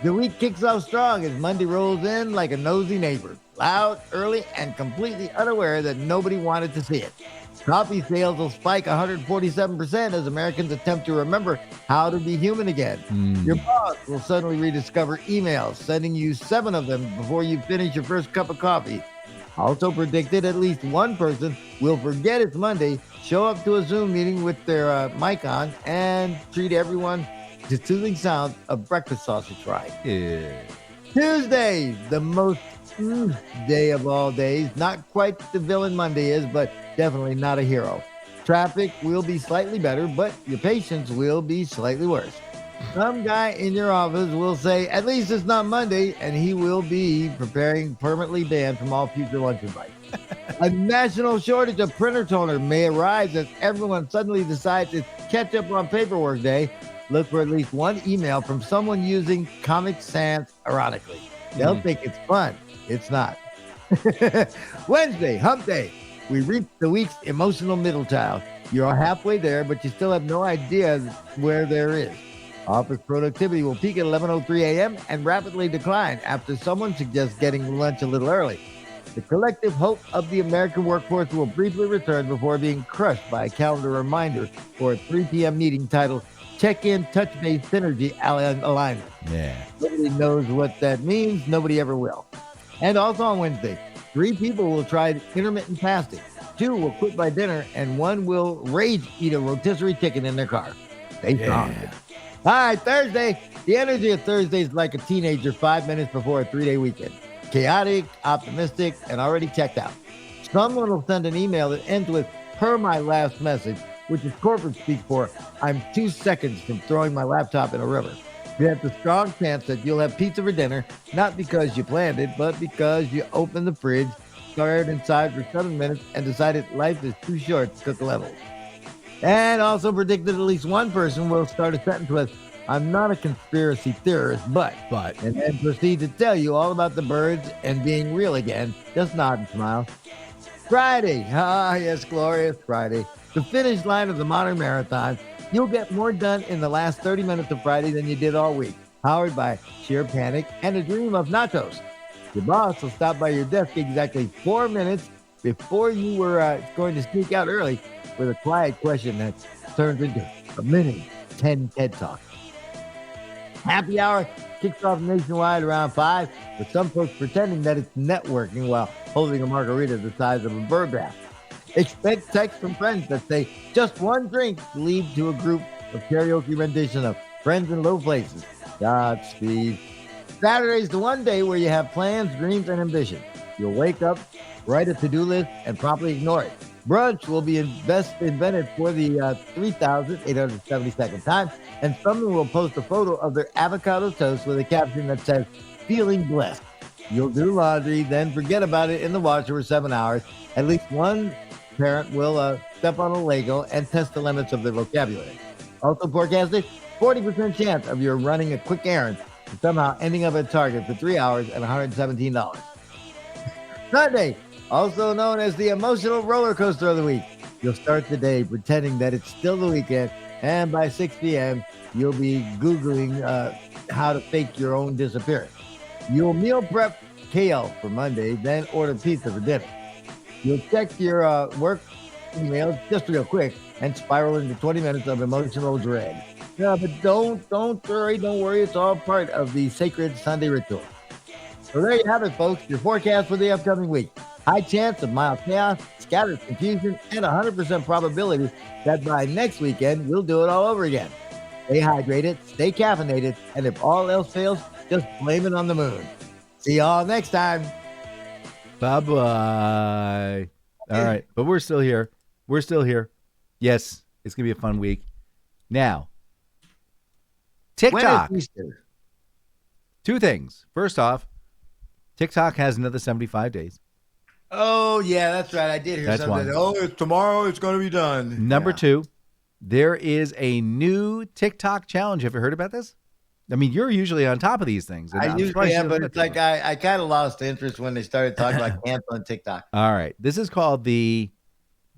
Speaker 4: the week kicks off strong as Monday rolls in like a nosy neighbor, loud, early, and completely unaware that nobody wanted to see it. Coffee sales will spike 147% as Americans attempt to remember how to be human again. Your boss will suddenly rediscover emails, sending you 7 of them before you finish your first cup of coffee. Also predicted at least one person will forget it's Monday, show up to a Zoom meeting with their mic on, and treat everyone to soothing sounds of breakfast sausage fry.
Speaker 1: Yeah.
Speaker 4: Tuesday, the most day of all days. Not quite the villain Monday is, but definitely not a hero. Traffic will be slightly better, but your patience will be slightly worse. Some guy in your office will say, at least it's not Monday, and he will be preparing permanently banned from all future lunch invites. A national shortage of printer toner may arise as everyone suddenly decides it's catch up on paperwork day. Look for at least one email from someone using Comic Sans ironically. They'll think it's fun. It's not. Wednesday, hump day. We reach the week's emotional middle child. You're halfway there, but you still have no idea where there is. Office productivity will peak at 11:03 a.m. and rapidly decline after someone suggests getting lunch a little early. The collective hope of the American workforce will briefly return before being crushed by a calendar reminder for a 3 p.m. meeting titled Check-in Touch-Base Synergy Alignment.
Speaker 1: Yeah.
Speaker 4: Nobody knows what that means. Nobody ever will. And also on Wednesday, 3 people will try intermittent fasting. 2 will quit by dinner, and 1 will rage eat a rotisserie chicken in their car. Stay strong. All right, Thursday. The energy of Thursday is like a teenager 5 minutes before a 3-day weekend. Chaotic, optimistic, and already checked out. Someone will send an email that ends with, per my last message, which is corporate speak for, I'm 2 seconds from throwing my laptop in a river. You have the strong chance that you'll have pizza for dinner, not because you planned it, but because you opened the fridge stared inside for 7 minutes and decided life is too short to cook levels. And also predicted at least one person will start a sentence with, I'm not a conspiracy theorist, but, and then proceed to tell you all about the birds and being real again. Just nod and smile. Friday. Ah, yes, glorious Friday. The finish line of the modern marathon. You'll get more done in the last 30 minutes of Friday than you did all week. Powered by sheer panic and a dream of nachos. Your boss will stop by your desk exactly 4 minutes before you were going to sneak out early with a quiet question that turns into a mini 10 TED Talk. Happy hour kicks off nationwide around 5, with some folks pretending that it's networking while holding a margarita the size of a bird bath. Expect texts from friends that say just one drink to lead to a group of karaoke rendition of Friends in Low Places. Godspeed. Saturday's the one day where you have plans, dreams, and ambition. You'll wake up, write a to-do list, and promptly ignore it. Brunch will be invented for the 3,872nd time, and someone will post a photo of their avocado toast with a caption that says, feeling blessed. You'll do laundry, then forget about it in the washer for 7 hours. At least one parent will step on a Lego and test the limits of their vocabulary. Also forecasted, 40% chance of you running a quick errand and somehow ending up at Target for 3 hours and $117. Sunday, also known as the emotional roller coaster of the week. You'll start the day pretending that it's still the weekend, and by 6 p.m., you'll be Googling how to fake your own disappearance. You'll meal prep kale for Monday, then order pizza for dinner. You'll check your work emails just real quick and spiral into 20 minutes of emotional dread. Yeah, but don't worry. It's all part of the sacred Sunday ritual. So there you have it, folks. Your forecast for the upcoming week. High chance of mild chaos, scattered confusion, and 100% probability that by next weekend, we'll do it all over again. Stay hydrated, stay caffeinated, and if all else fails, just blame it on the moon. See y'all next time.
Speaker 1: Bye-bye. All right, but we're still here. Yes, it's going to be a fun week. Now, TikTok. Two things. First off, TikTok has another 75 days.
Speaker 4: Oh, yeah, that's right. I did hear
Speaker 1: That's
Speaker 4: something.
Speaker 1: one.
Speaker 4: Oh, it's tomorrow. It's going to be done.
Speaker 1: Number two, there is a new TikTok challenge. Have you heard about this? I mean, you're usually on top of these things. And
Speaker 4: I
Speaker 1: I'm
Speaker 4: usually
Speaker 1: surprised you
Speaker 4: am,
Speaker 1: haven't
Speaker 4: but
Speaker 1: heard
Speaker 4: it's
Speaker 1: about
Speaker 4: like I kind of lost interest when they started talking about camps on TikTok.
Speaker 1: All right. This is called the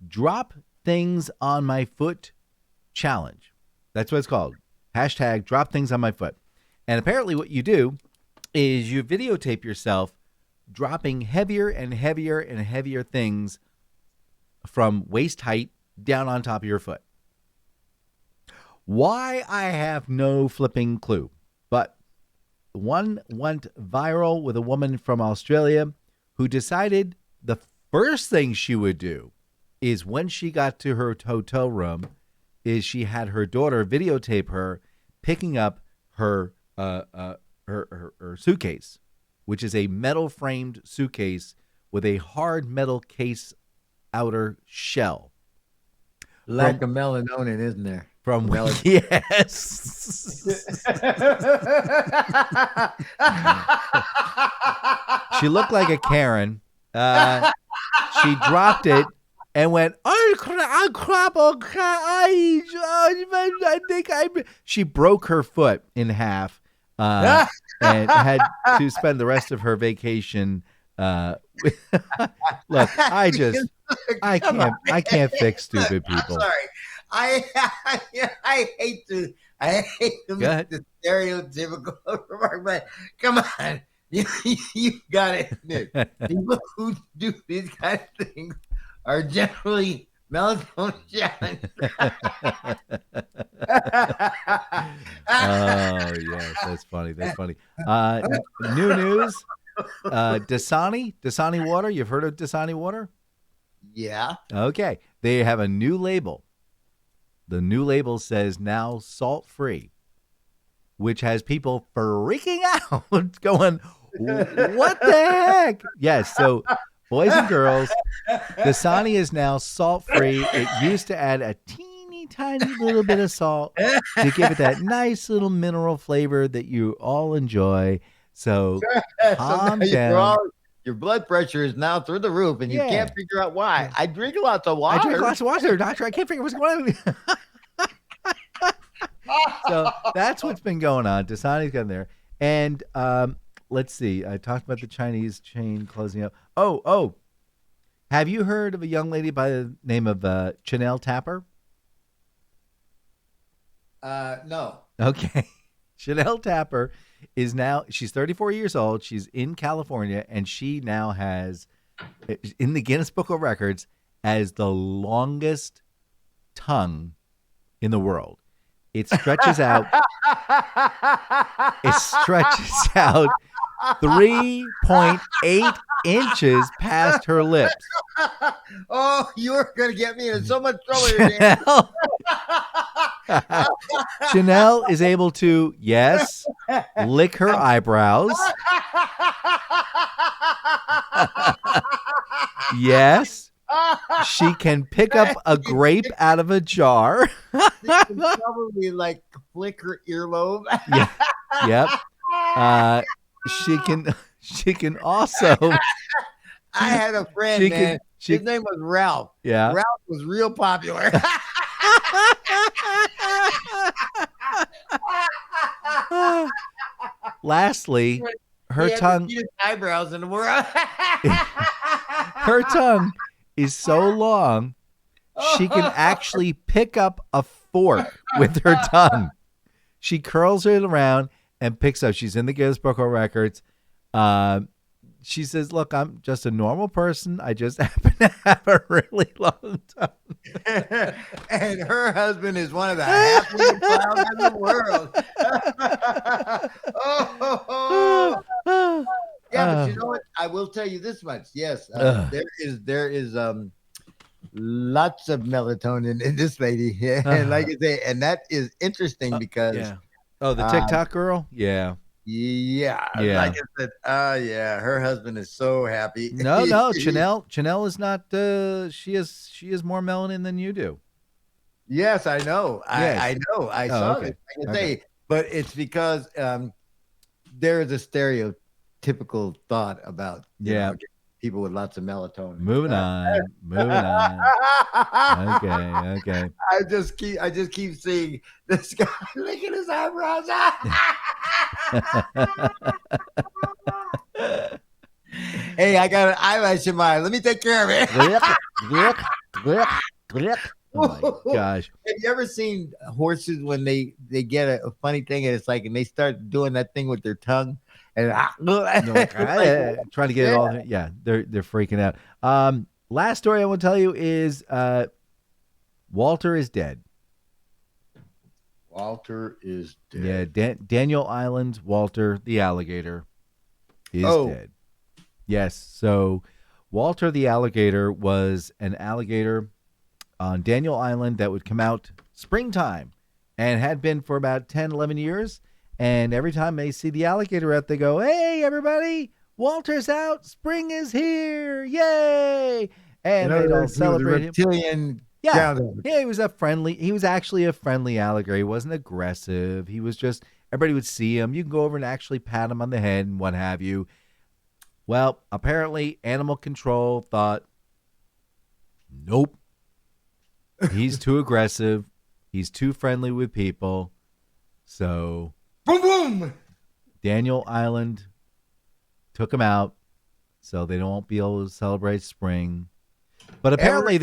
Speaker 1: Drop Things on My Foot Challenge. That's what it's called. Hashtag Drop Things on My Foot. And apparently what you do is you videotape yourself dropping heavier and heavier and heavier things from waist height down on top of your foot. Why, I have no flipping clue. But one went viral with a woman from Australia who decided the first thing she would do is when she got to her hotel room is she had her daughter videotape her picking up her suitcase, which is a metal framed suitcase with a hard metal case outer shell.
Speaker 4: Like a melatonin, isn't there?
Speaker 1: From yes. She looked like a Karen. She dropped it and went, oh crap, I think she broke her foot in half and had to spend the rest of her vacation. Look, I can't fix stupid people.
Speaker 4: I'm sorry. I hate to make the stereotypical remark, but come on, you got it. People who do these kind of things are generally melatonin challenged.
Speaker 1: Oh yes, that's funny. New news. Dasani water. You've heard of Dasani water?
Speaker 4: Yeah.
Speaker 1: Okay. They have a new label. The new label says now salt-free, which has people freaking out going, what the heck? Yes. So boys and girls, Dasani is now salt-free. It used to add a teeny tiny little bit of salt to give it that nice little mineral flavor that you all enjoy. So calm down.
Speaker 4: Your blood pressure is now through the roof, and you can't figure out why. I drink lots of water.
Speaker 1: I drink lots of water, doctor. I can't figure what's going on. So that's what's been going on. Dasani's gotten there. And let's see. I talked about the Chinese chain closing up. Oh. Have you heard of a young lady by the name of Chanel Tapper?
Speaker 4: No.
Speaker 1: Okay. Chanel Tapper is now, she's 34 years old. She's in California, and she now has, in the Guinness Book of Records, as the longest tongue in the world. It stretches out. It stretches out 3.8 inches past her lips.
Speaker 4: Oh, you're going to get me in so much trouble here, Dan.
Speaker 1: Chanel is able to, yes, lick her eyebrows. Yes. She can pick up a grape out of a jar.
Speaker 4: She can probably like flick her earlobe.
Speaker 1: Yeah. Yep. She can also.
Speaker 4: I had a friend, his name was Ralph.
Speaker 1: Yeah.
Speaker 4: Ralph was real popular.
Speaker 1: Lastly, her tongue.
Speaker 4: Eyebrows in the world.
Speaker 1: Her tongue is so long, she can actually pick up a fork with her tongue. She curls it around and picks up. She's in the Guinness Book of Records. She says, "Look, I'm just a normal person. I just happen to have a really long tongue."
Speaker 4: And her husband is one of the happiest clowns in the world. Yeah, but you know what? I will tell you this much. Yes, there is lots of melatonin in this lady. Yeah, and like I say, and that is interesting because
Speaker 1: the TikTok girl,
Speaker 4: yeah. Like I said, her husband is so happy.
Speaker 1: No, Chanel is not. She is more melanin than you do.
Speaker 4: Yes, I know.
Speaker 1: Yes.
Speaker 4: I know. I saw it. I can say, but it's because there is a stereotypical thought about people with lots of melatonin.
Speaker 1: Moving on. Okay.
Speaker 4: I just keep seeing this guy licking his eyebrows. Hey, I got an eyelash in mine. Let me take care of it.
Speaker 1: Oh my gosh.
Speaker 4: Have you ever seen horses when they get a funny thing and it's like, and they start doing that thing with their tongue and
Speaker 1: trying to get it all. Yeah, they're freaking out. Last story I want to tell you is Walter is dead.
Speaker 4: Walter is dead.
Speaker 1: Yeah, Daniel Island, Walter the alligator is dead. Yes, so Walter the alligator was an alligator on Daniel Island that would come out springtime and had been for about 10, 11 years. And every time they see the alligator out, they go, "Hey, everybody, Walter's out. Spring is here. Yay." And they'd all celebrate him. Yeah, he was actually a friendly alligator. He wasn't aggressive. He was just, everybody would see him. You can go over and actually pat him on the head and what have you. Well, apparently animal control thought, nope. He's too aggressive. He's too friendly with people. So,
Speaker 4: boom, boom.
Speaker 1: Daniel Island took him out so they won't be able to celebrate spring. But apparently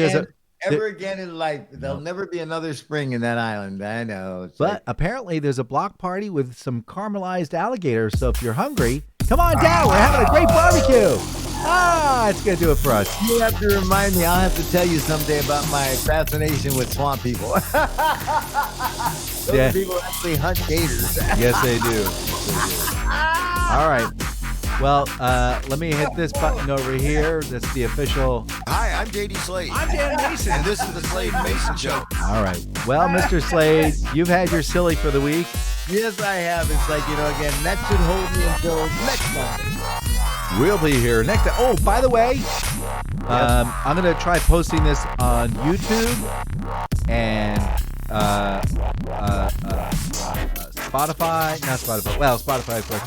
Speaker 4: Ever again in life, there'll never be another spring in that island. I know.
Speaker 1: But apparently there's a block party with some caramelized alligators. So if you're hungry, come on down. We're having a great barbecue. It's going to do it for us.
Speaker 4: You have to remind me. I'll have to tell you someday about my fascination with swamp people. Those people actually hunt gators.
Speaker 1: Yes, they do. All right. Well, let me hit this button over here. That's the official.
Speaker 6: Hi, I'm J.D. Slade.
Speaker 7: I'm Dan Mason.
Speaker 6: And this is the Slade and Mayson Show.
Speaker 1: All right. Well, Mr. Slade, you've had your silly for the week.
Speaker 4: Yes, I have. It's like, again, that should hold me until next Monday.
Speaker 1: We'll be here next time. Oh, by the way, I'm going to try posting this on YouTube and Spotify. Not Spotify. Well, Spotify, of course.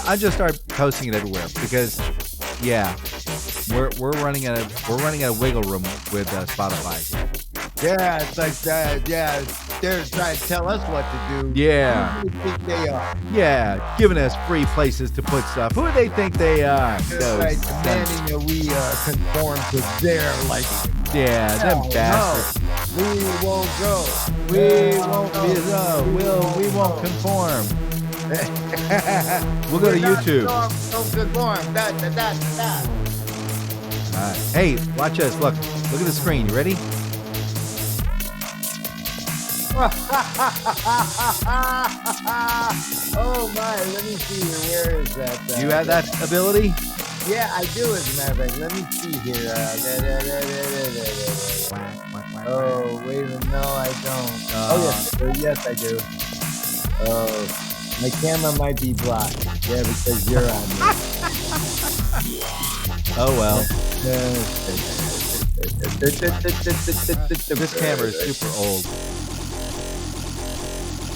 Speaker 1: I'm just start posting it everywhere because Yeah, we're running out of wiggle room with Spotify.
Speaker 4: Yeah, it's like that. Yeah, they're trying to tell us what to do.
Speaker 1: Yeah.
Speaker 4: Who do you think they are?
Speaker 1: Yeah, giving us free places to put stuff. Who do they think they are?
Speaker 4: They're right, demanding that we conform to their liking.
Speaker 1: Yeah, them bastards.
Speaker 4: No, we won't go.
Speaker 1: We won't conform. We'll go to YouTube.
Speaker 4: Don't conform. Da, da, da, da.
Speaker 1: All right. Hey, watch us. Look at the screen. You ready?
Speaker 4: Oh my, let me see here. Where is that?
Speaker 1: You have that ability?
Speaker 4: Yeah, I do, as a matter of fact. Let me see here. Oh, wait a minute. No, I don't. Yes, I do. Oh, my camera might be blocked. Yeah, because you're on me.
Speaker 1: Oh, well. This camera is super old.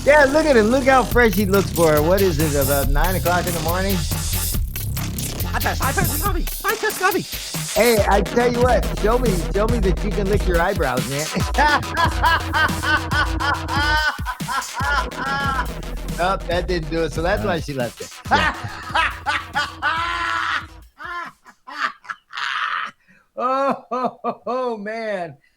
Speaker 4: Yeah, look at him. Look how fresh he looks for her. What is it, about 9 o'clock in the morning?
Speaker 1: I just coffee.
Speaker 4: Hey, I tell you what. Show me that you can lick your eyebrows, man. Nope, that didn't do it. So that's why she left it. Oh, man.